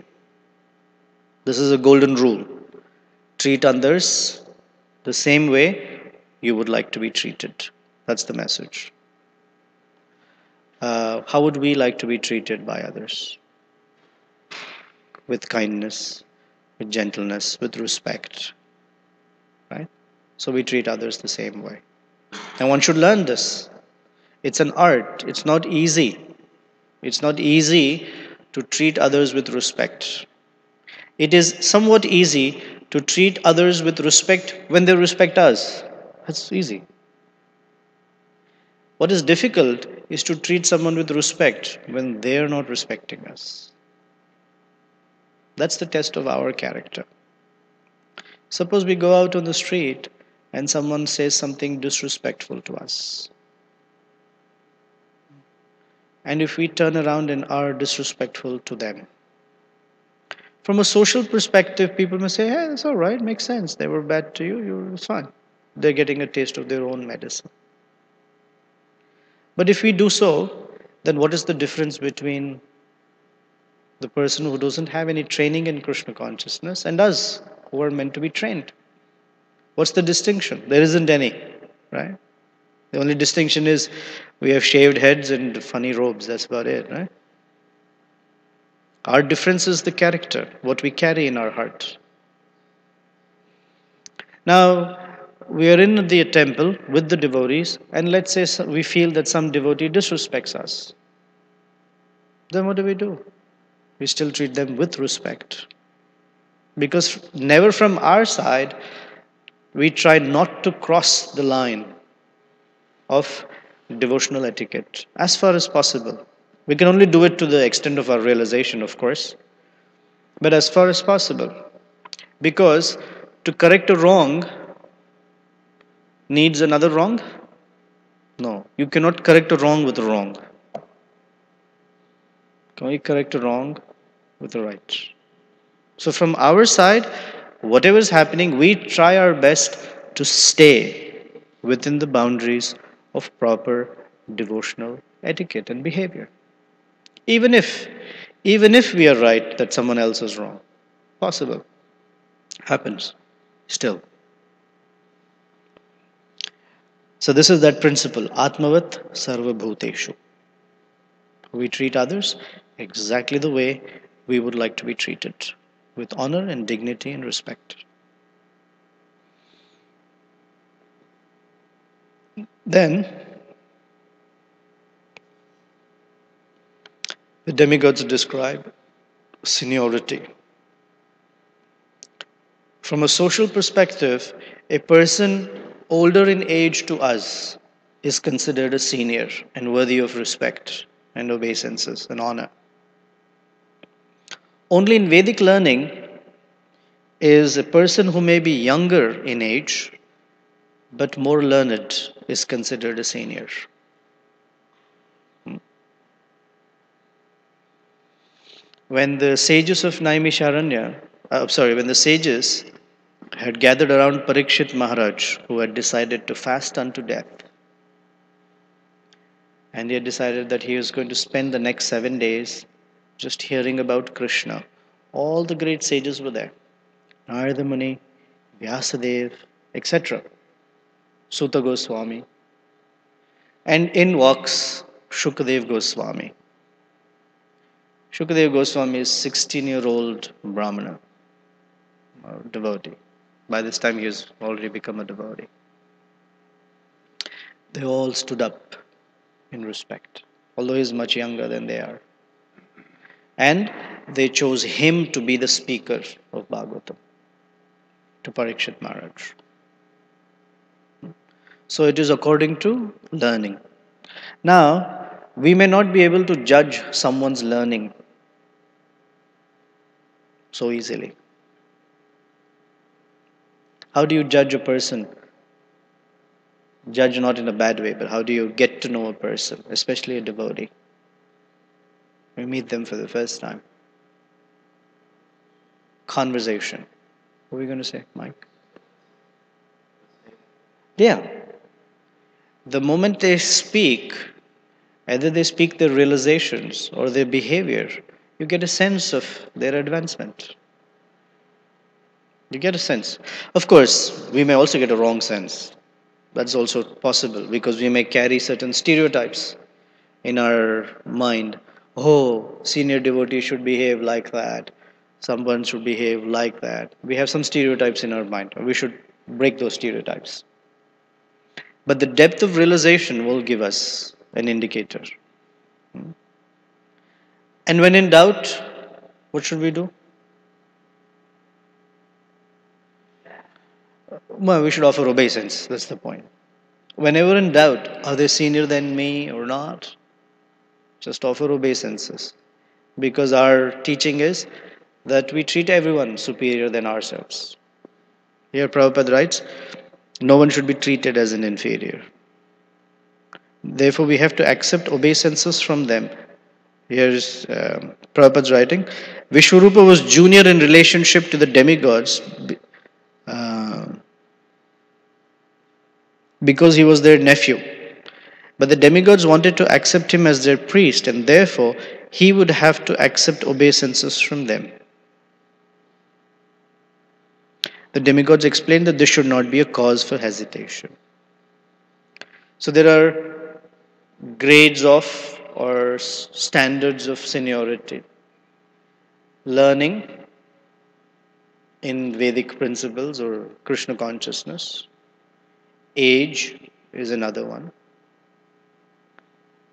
This is a golden rule. Treat others the same way you would like to be treated. That's the message. How would we like to be treated by others? With kindness, with gentleness, with respect. Right? So we treat others the same way. And one should learn this. It's an art. It's not easy. It's not easy to treat others with respect. It is somewhat easy to treat others with respect when they respect us. That's easy. What is difficult is to treat someone with respect when they are not respecting us. That's the test of our character. Suppose we go out on the street and someone says something disrespectful to us. And if we turn around and are disrespectful to them, from a social perspective, people may say, hey, that's all right, makes sense. They were bad to you, it's fine. They're getting a taste of their own medicine. But if we do so, then what is the difference between the person who doesn't have any training in Krishna consciousness and us who are meant to be trained? What's the distinction? There isn't any, right? The only distinction is we have shaved heads and funny robes. That's about it, right? Our difference is the character, what we carry in our heart. Now, we are in the temple with the devotees, and let's say we feel that some devotee disrespects us. Then what do? We still treat them with respect. Because never from our side, we try not to cross the line of devotional etiquette as far as possible. We can only do it to the extent of our realization, of course, but as far as possible. Because to correct a wrong needs another wrong? No, you cannot correct a wrong with a wrong. Can we correct a wrong with a right? So from our side, whatever is happening, we try our best to stay within the boundaries of proper devotional etiquette and behavior. Even if we are right that someone else is wrong. Possible. Happens. Still. So this is that principle, Atmavat Sarva Bhuteshu. We treat others exactly the way we would like to be treated, with honor and dignity and respect. Then, the demigods describe seniority. From a social perspective, a person older in age to us is considered a senior and worthy of respect and obeisances and honor. Only in Vedic learning, is a person who may be younger in age but more learned is considered a senior. When the sages of Naimisharanya, when the sages had gathered around Parikshit Maharaj, who had decided to fast unto death, and he had decided that he was going to spend the next 7 days just hearing about Krishna. All the great sages were there. Narada Muni, Vyasadeva, etc. Sutta Goswami. And in walks Shukadev Goswami. Shukadev Goswami is 16-year-old Brahmana, or devotee. By this time he has already become a devotee. They all stood up in respect, although he is much younger than they are. And they chose him to be the speaker of Bhagvatam to Parikshit Maharaj. So it is according to learning. Now, we may not be able to judge someone's learning so easily. How do you judge a person? Judge not in a bad way, but how do you get to know a person, especially a devotee? We meet them for the first time. Conversation. What are we going to say, Mike? Yeah. The moment they speak, either they speak their realizations or their behavior, you get a sense of their advancement. You get a sense. Of course, we may also get a wrong sense. That's also possible because we may carry certain stereotypes in our mind. Oh, senior devotee should behave like that. Someone should behave like that. We have some stereotypes in our mind. We should break those stereotypes. But the depth of realization will give us an indicator. And when in doubt, what should we do? Well, we should offer obeisance. That's the point. Whenever in doubt, are they senior than me or not? Just offer obeisances. Because our teaching is that we treat everyone superior than ourselves. Here Prabhupada writes, no one should be treated as an inferior. Therefore, we have to accept obeisances from them. Here's Prabhupada's writing. Vishwarupa was junior in relationship to the demigods because he was their nephew. But the demigods wanted to accept him as their priest, and therefore he would have to accept obeisances from them. The demigods explained that this should not be a cause for hesitation. So there are grades of or standards of seniority. Learning in Vedic principles or Krishna consciousness. Age is another one.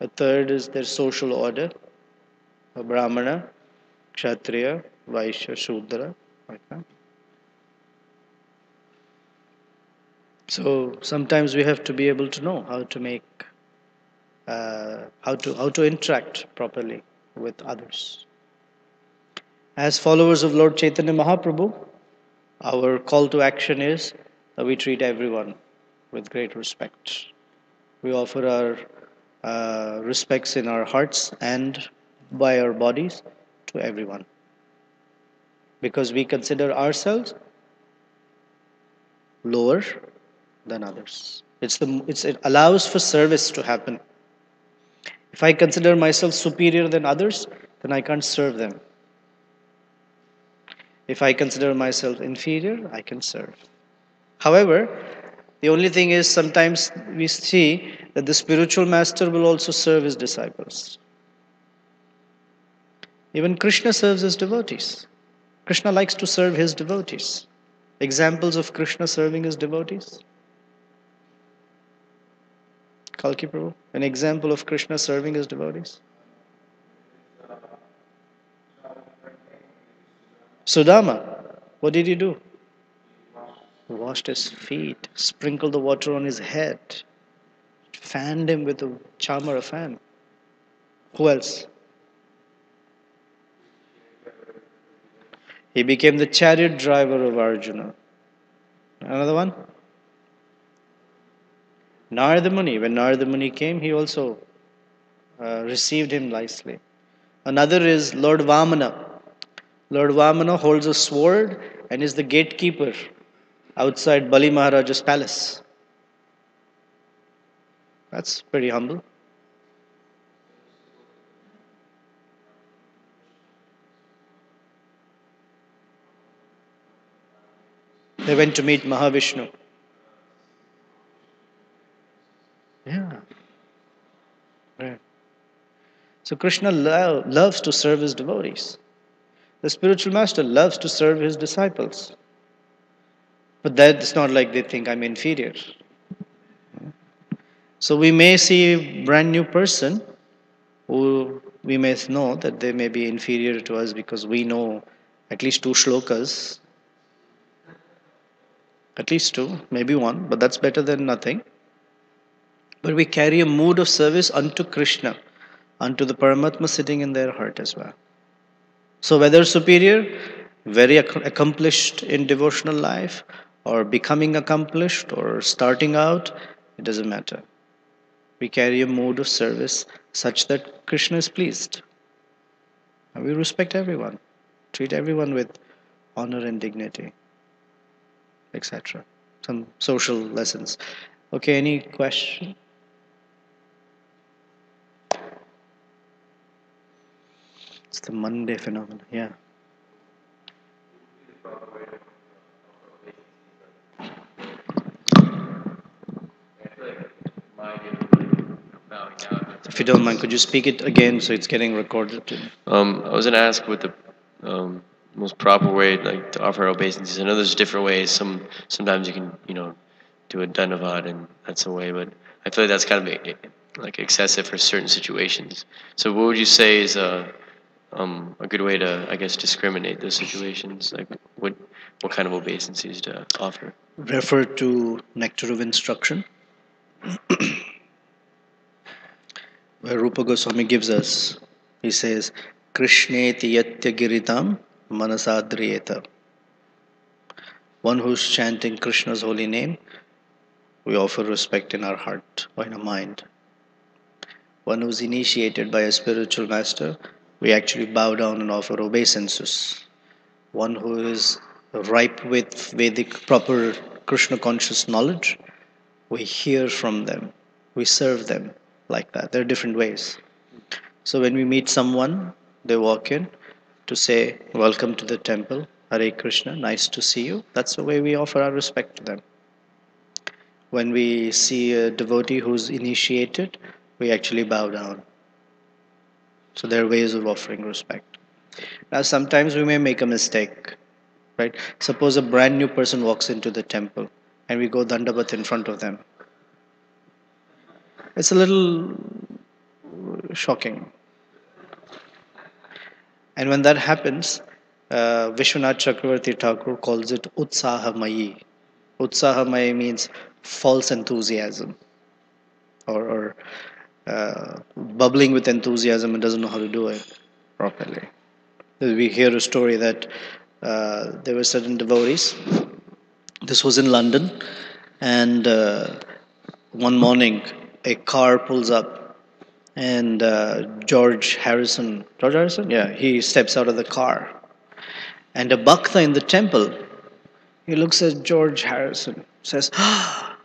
A third is their social order. A Brahmana, Kshatriya, Vaishya, Shudra. Like that. So sometimes we have to be able to know how to make, how to interact properly with others. As followers of Lord Chaitanya Mahaprabhu, our call to action is that we treat everyone with great respect. We offer our respects in our hearts and by our bodies to everyone. Because we consider ourselves lower than others. It allows for service to happen. If I consider myself superior than others, then I can't serve them. If I consider myself inferior, I can serve. However, the only thing is sometimes we see that the spiritual master will also serve his disciples. Even Krishna serves his devotees. Krishna likes to serve his devotees. Examples of Krishna serving his devotees? Kalki Prabhu, an example of Krishna serving his devotees? Sudama, what did he do? He washed his feet, sprinkled the water on his head, fanned him with a charm or a fan. Who else? He became the chariot driver of Arjuna. Another one? Narada Muni. When Narada Muni came, he also received him nicely. Another is Lord Vamana. Lord Vamana holds a sword and is the gatekeeper outside Bali Maharaja's palace. That's pretty humble. They went to meet Mahavishnu. Yeah. Right. So Krishna loves to serve his devotees. The spiritual master loves to serve his disciples. But that's not like they think I'm inferior. So we may see a brand new person who we may know that they may be inferior to us because we know at least two shlokas, at least two, maybe one, but that's better than nothing. But we carry a mood of service unto Krishna, unto the Paramatma sitting in their heart as well. So whether superior, very accomplished in devotional life, or becoming accomplished, or starting out, it doesn't matter. We carry a mood of service such that Krishna is pleased. And we respect everyone, treat everyone with honor and dignity, etc. Some social lessons. Okay, any question? It's the Monday phenomenon, yeah. If you don't mind, could you speak it again so it's getting recorded? I was going to ask what the most proper way, like, to offer obeisances. I know there's different ways. Sometimes you can, do a danavad, and that's a way. But I feel like that's kind of like excessive for certain situations. So, what would you say is a good way to, I guess, discriminate those situations? Like, what kind of obeisances to offer? Refer to Nectar of Instruction, where Rupa Goswami gives us. He says, Krishneti yatya giritam manasadriyeta. One who's chanting Krishna's holy name, we offer respect in our heart or in our mind. One who's initiated by a spiritual master, we actually bow down and offer obeisances. One who is ripe with Vedic proper Krishna conscious knowledge, we hear from them, we serve them like that. There are different ways. So when we meet someone, they walk in to say, Welcome to the temple, Hare Krishna, nice to see you. That's the way we offer our respect to them. When we see a devotee who's initiated, we actually bow down. So there are ways of offering respect. Now, sometimes we may make a mistake, right? Suppose a brand new person walks into the temple and we go dandavat in front of them. It's a little shocking. And when that happens, Vishwanath Chakravarti Thakur calls it Utsahamayi. Utsahamayi means false enthusiasm or bubbling with enthusiasm and doesn't know how to do it properly. We hear a story that there were certain devotees. This was in London, and one morning a car pulls up, and George Harrison, yeah, he steps out of the car, and a bhakta in the temple, he looks at George Harrison, says,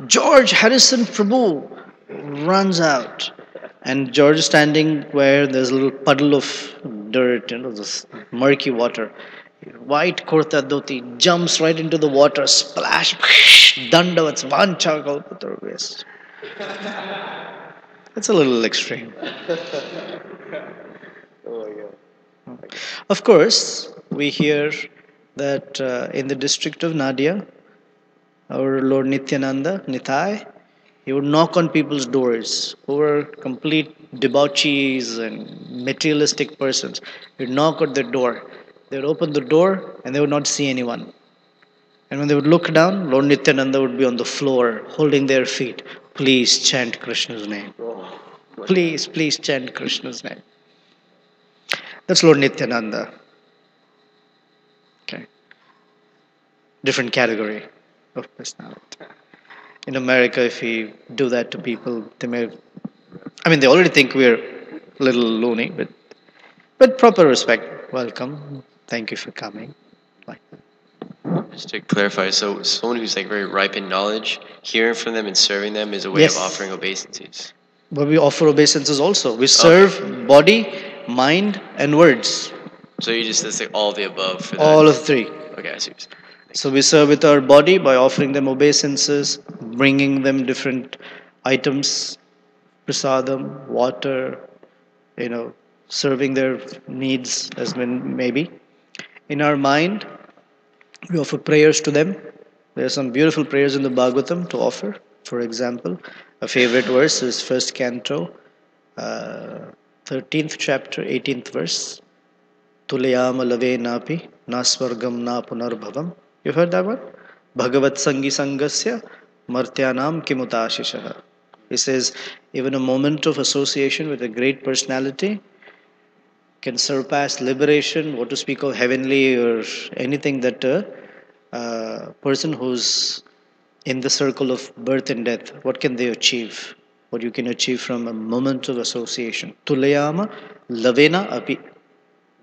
George Harrison Prabhu, runs out. And George is standing where there's a little puddle of dirt, this murky water. White kurta dhoti jumps right into the water, splash, dandavats, vancha kalpatarvest. That's a little extreme. Of course, we hear that in the district of Nadia, our Lord Nityananda, Nitai, he would knock on people's doors who were complete debauchees and materialistic persons. He'd knock at their door. They would open the door and they would not see anyone. And when they would look down, Lord Nityananda would be on the floor holding their feet. Please chant Krishna's name. Please, please chant Krishna's name. That's Lord Nityananda. Okay. different category of personality. In America, if we do that to people, they may, I mean, they already think we're a little loony, but with proper respect, welcome, thank you for coming. Like that. Just to clarify, so someone who's like very ripe in knowledge, hearing from them and serving them is a way Yes. of offering obeisances. But we offer obeisances also. We serve body, mind, and words. So you just let's say all the above for that. All of three. Okay, I see. What you're saying. So we serve with our body by offering them obeisances, bringing them different items, prasadam, water, serving their needs as maybe. In our mind, we offer prayers to them. There are some beautiful prayers in the Bhagvatam to offer. For example, a favorite verse is first canto, 13th chapter, 18th verse. Tulayama lave napi, na swargam na punarbhavam. You've heard that one? Bhagavat sangi sangasya, martyanam kimutashishaha. He says, even a moment of association with a great personality can surpass liberation, what to speak of heavenly or anything that a person who's in the circle of birth and death, what can they achieve? What you can achieve from a moment of association. Tulayama lavena api.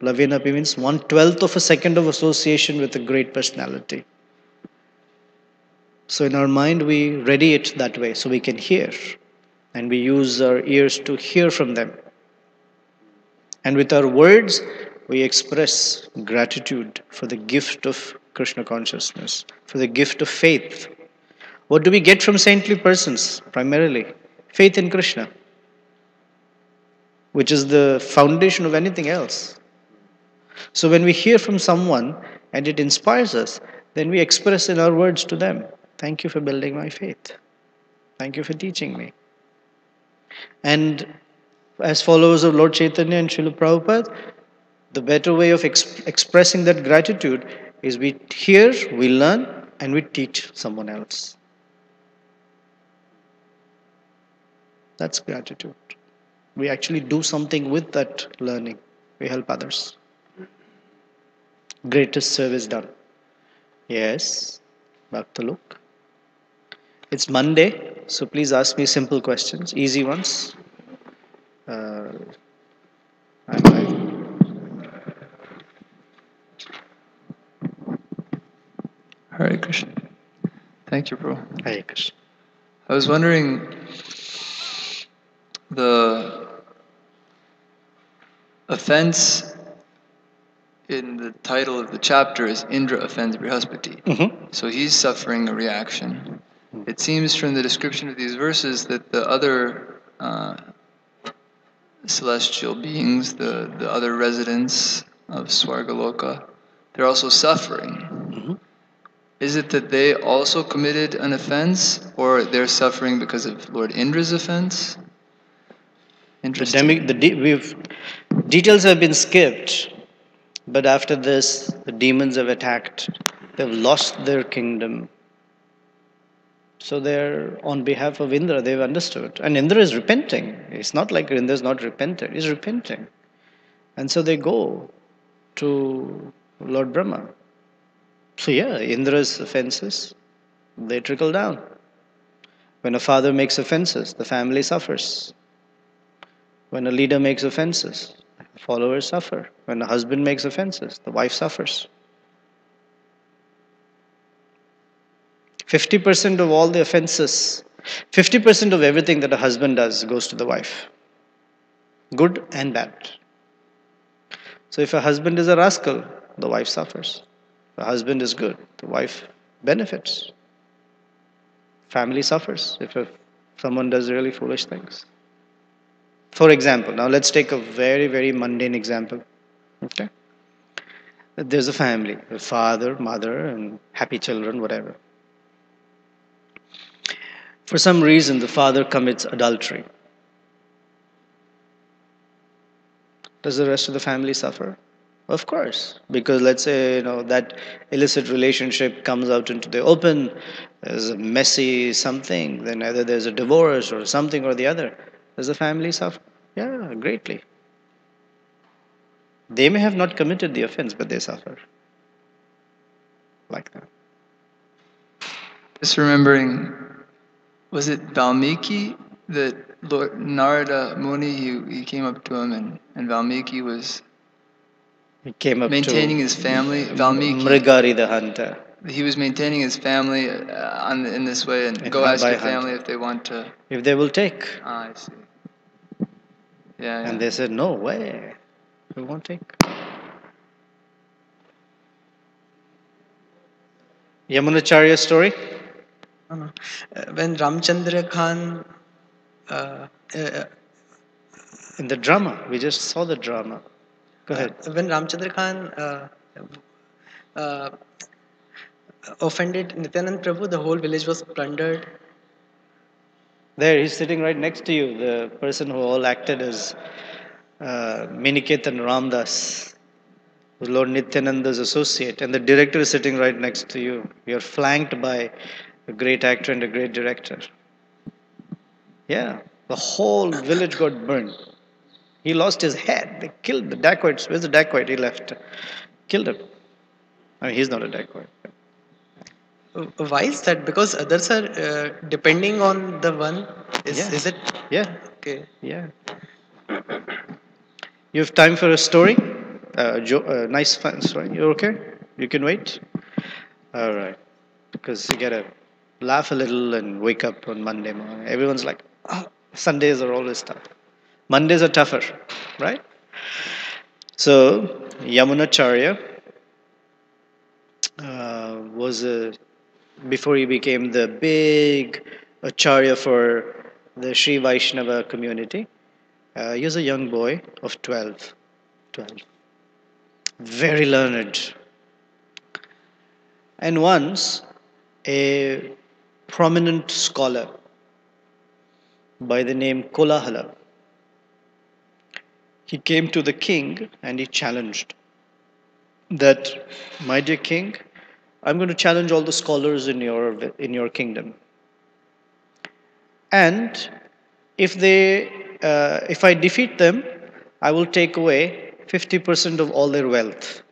Lavena api means 1/12 of a second of association with a great personality. So in our mind, we ready it that way so we can hear. And we use our ears to hear from them. And with our words, we express gratitude for the gift of Krishna consciousness, for the gift of faith. What do we get from saintly persons? Primarily, faith in Krishna, which is the foundation of anything else. So when we hear from someone and it inspires us, then we express in our words to them, thank you for building my faith. Thank you for teaching me. And as followers of Lord Chaitanya and Srila Prabhupada, the better way of expressing that gratitude is we hear, we learn, and we teach someone else. That's gratitude. We actually do something with that learning. We help others. Greatest service done. Yes, Bhaktalok. It's Monday, so please ask me simple questions, easy ones. Hare Krishna. Thank you, bro. Hare Krishna. I was wondering, the offense in the title of the chapter is Indra offends Brihaspati. Mm-hmm. So he's suffering a reaction. It seems from the description of these verses that the other celestial beings, the other residents of Swargaloka, they're also suffering. Mm-hmm. Is it that they also committed an offense, or they're suffering because of Lord Indra's offense? Interesting. Details have been skipped, but after this, the demons have attacked. They've lost their kingdom. So they're on behalf of Indra, they've understood. And Indra is repenting. It's not like Indra's not repented, he's repenting. And so they go to Lord Brahma. So yeah, Indra's offenses, they trickle down. When a father makes offenses, the family suffers. When a leader makes offenses, followers suffer. When a husband makes offenses, the wife suffers. 50% of all the offenses, 50% of everything that a husband does goes to the wife. Good and bad. So if a husband is a rascal, the wife suffers. If a husband is good, the wife benefits. Family suffers if someone does really foolish things. For example, now let's take a very, very mundane example. Okay? There's a family, a father, mother, and happy children, whatever. For some reason, the father commits adultery. Does the rest of the family suffer? Of course, because let's say that illicit relationship comes out into the open, there's a messy something, then either there's a divorce or something or the other. Does the family suffer? Yeah, greatly. They may have not committed the offense, but they suffer. Like that. Just remembering, was it Valmiki that Lord Narada Muni, he came up to him and Valmiki was He came up maintaining to his family. Valmiki, Mrigari the hunter. he was maintaining his family in this way, and go ask by your family if they want to. If they will take. Ah, I see. Yeah, And they said, no way, we won't take. Yamunacharya story? When Ramchandra Khan In the drama, we just saw the drama. Go ahead. when Ramchandra Khan offended Nityananda Prabhu, the whole village was plundered. There, he's sitting right next to you, the person who all acted as Miniketan Ramdas, who's Lord Nityananda's associate, and the director is sitting right next to you. You're flanked by a great actor and a great director. Yeah, the whole village got burned. He lost his head. They killed the dacoits. Where's the dacoit? He left. Killed him. I mean, he's not a dacoit. Why is that? Because others are depending on the one. Is it? Yeah. Okay. Yeah. You have time for a story? Nice fun story. You're okay? You can wait? All right. Because you gotta laugh a little and wake up on Monday morning. Everyone's like, oh, Sundays are always tough. Mondays are tougher, right? So, Yamunacharya was before he became the big acharya for the Sri Vaishnava community. He was a young boy of 12. Very learned. And once, a prominent scholar by the name Kolahala, he came to the king and he challenged that, my dear king, I'm going to challenge all the scholars in your kingdom. And if I defeat them, I will take away 50% of all their wealth.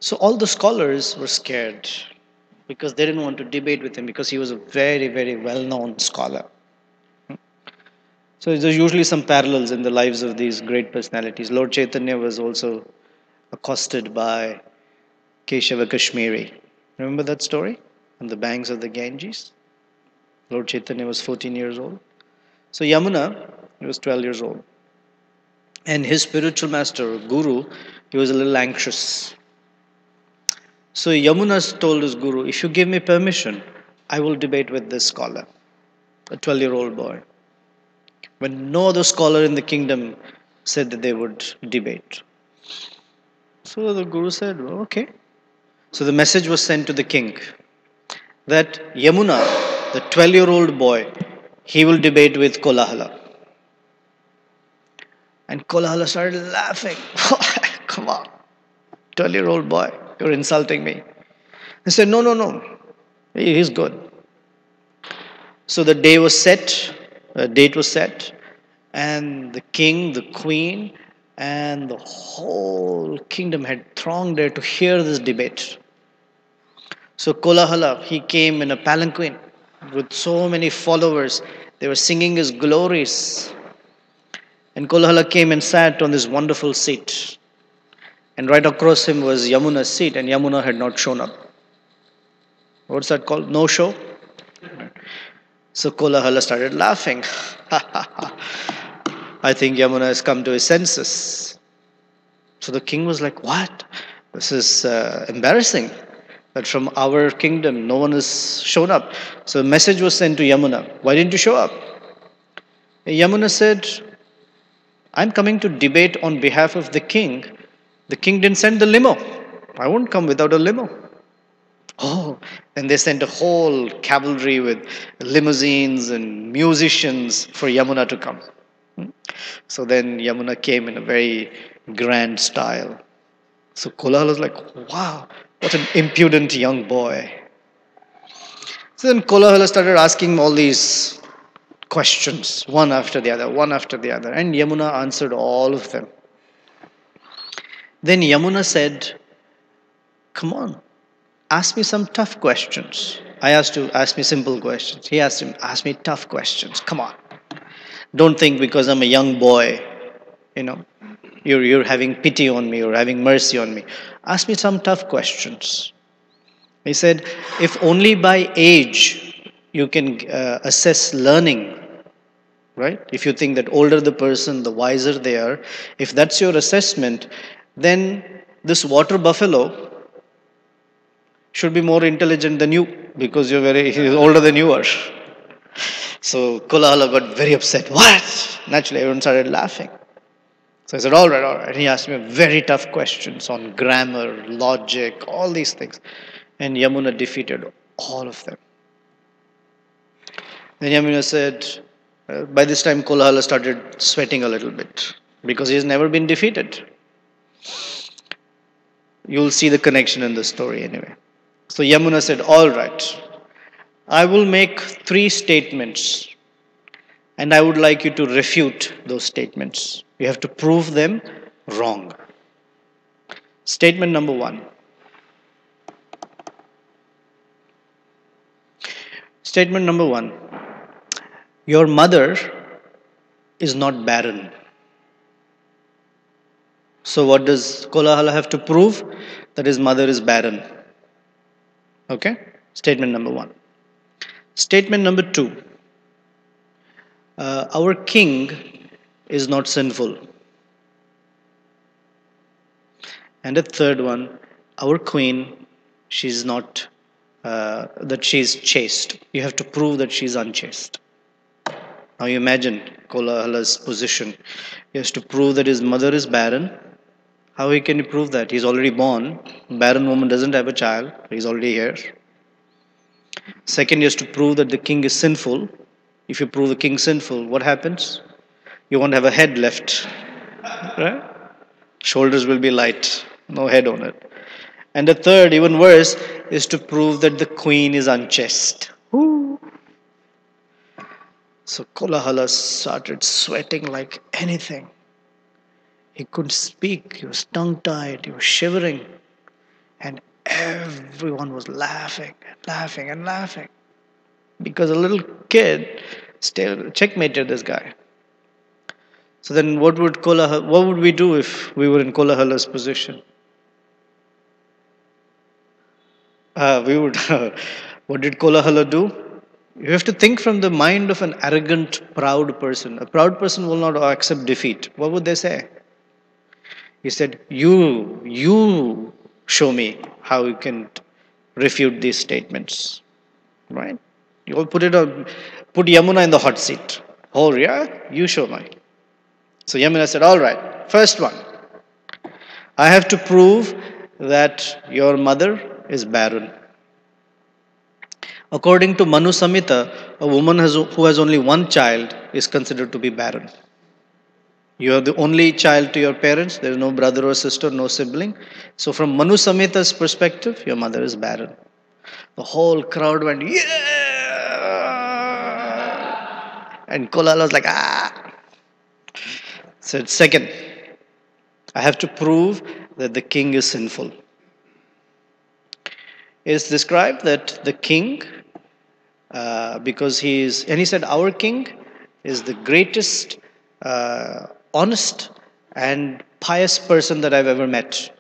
So all the scholars were scared because they didn't want to debate with him because he was a very, very well-known scholar. So there's usually some parallels in the lives of these great personalities. Lord Chaitanya was also accosted by Keshava Kashmiri. Remember that story? On the banks of the Ganges? Lord Chaitanya was 14 years old. So Yamuna, he was 12 years old. And his spiritual master, Guru, he was a little anxious. So Yamuna told his Guru, if you give me permission, I will debate with this scholar, a 12-year-old boy. When no other scholar in the kingdom said that they would debate. So the Guru said, well, okay. So the message was sent to the king that Yamuna, the 12-year-old boy, he will debate with Kolahala. And Kolahala started laughing. Come on, 12-year-old boy, you're insulting me. He said, no, he's good. So the date was set, and the king, the queen, and the whole kingdom had thronged there to hear this debate. So Kolahala, he came in a palanquin with so many followers. They were singing his glories. And Kolahala came and sat on this wonderful seat. And right across him was Yamuna's seat, and Yamuna had not shown up. What's that called? No show? So Kolahala started laughing. I think Yamuna has come to his senses. So the king was like, what? This is embarrassing. That from our kingdom, no one has shown up. So a message was sent to Yamuna. Why didn't you show up? Yamuna said, I'm coming to debate on behalf of the king. The king didn't send the limo. I won't come without a limo. Oh, then they sent a whole cavalry with limousines and musicians for Yamuna to come. So then Yamuna came in a very grand style. So Kolahala was like, wow, what an impudent young boy. So then Kolahala started asking him all these questions, one after the other. And Yamuna answered all of them. Then Yamuna said, come on, ask me some tough questions. I asked to ask me simple questions. He asked him, ask me tough questions. Come on. Don't think because I'm a young boy, you know, you're having pity on me or having mercy on me. Ask me some tough questions. He said, if only by age you can assess learning, right? If you think that older the person, the wiser they are, if that's your assessment, then this water buffalo should be more intelligent than you because he's older than you are. So Kolahala got very upset. What? Naturally, everyone started laughing. So I said, all right, all right. He asked me very tough questions on grammar, logic, all these things. And Yamuna defeated all of them. Then Yamuna said, by this time Kolahala started sweating a little bit because he's never been defeated. You'll see the connection in the story anyway. So Yamuna said, all right, I will make 3 statements and I would like you to refute those statements. You have to prove them wrong. Statement number 1. Statement number 1. Your mother is not barren. So what does Kolahala have to prove? That his mother is barren. Okay? Statement number 1. Statement number 2. Our king is not sinful. And the third one, our queen, she's not, that she's chaste. You have to prove that she's unchaste. Now you imagine Kolahala's position. He has to prove that his mother is barren. How can he prove that? He's already born. Barren woman doesn't have a child. He's already here. Second, he has to prove that the king is sinful. If you prove the king sinful, what happens? You won't have a head left. Right? Shoulders will be light. No head on it. And the third, even worse, is to prove that the queen is unchaste. Ooh. So Kolahala started sweating like anything. He couldn't speak. He was tongue-tied. He was shivering. And everyone was laughing and laughing and laughing. Because a little kid still checkmated this guy. So then what would we do if we were in Kolahala's position? What did Kolahala do? You have to think from the mind of an arrogant, proud person. A proud person will not accept defeat. What would they say? He said, you show me how you can refute these statements. Right? You all put Yamuna in the hot seat. Oh yeah? You show me. So Yamuna said, all right, first one. I have to prove that your mother is barren. According to Manu Samhita, a woman who has only one child is considered to be barren. You are the only child to your parents. There is no brother or sister, no sibling. So from Manu Samhita's perspective, your mother is barren. The whole crowd went, yeah! And Kolala was like, ah! Said, second, I have to prove that the king is sinful. It is described that the king, because he said, our king is the greatest, honest and pious person that I've ever met.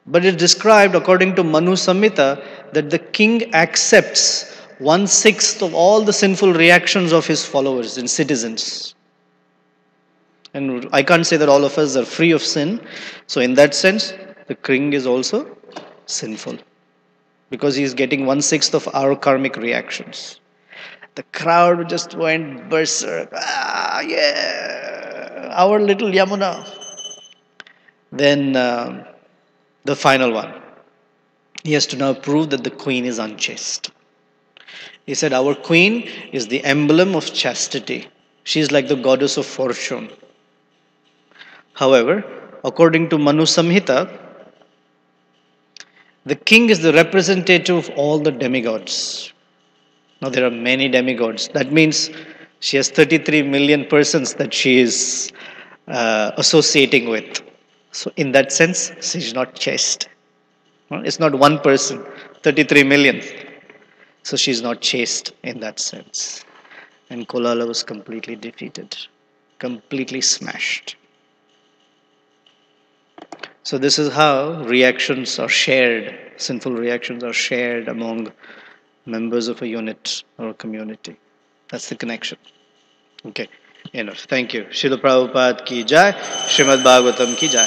But it is described according to Manu Samhita that the king accepts 1/6 of all the sinful reactions of his followers and citizens. And I can't say that all of us are free of sin. So in that sense, the king is also sinful. Because he is getting 1/6 of our karmic reactions. The crowd just went berserk. Ah, yeah, our little Yamuna. Then the final one. He has to now prove that the queen is unchaste. He said, our queen is the emblem of chastity. She is like the goddess of fortune. However, according to Manu Samhita, the king is the representative of all the demigods. Now there are many demigods. That means she has 33 million persons that she is associating with. So in that sense, she is not chaste. It's not one person, 33 million. So she's not chaste in that sense. And Kolala was completely defeated, completely smashed. So this is how reactions are shared, sinful reactions are shared among members of a unit or a community. That's the connection. Okay, enough. Thank you. Srila Prabhupada ki jai, Srimad Bhagavatam ki jai.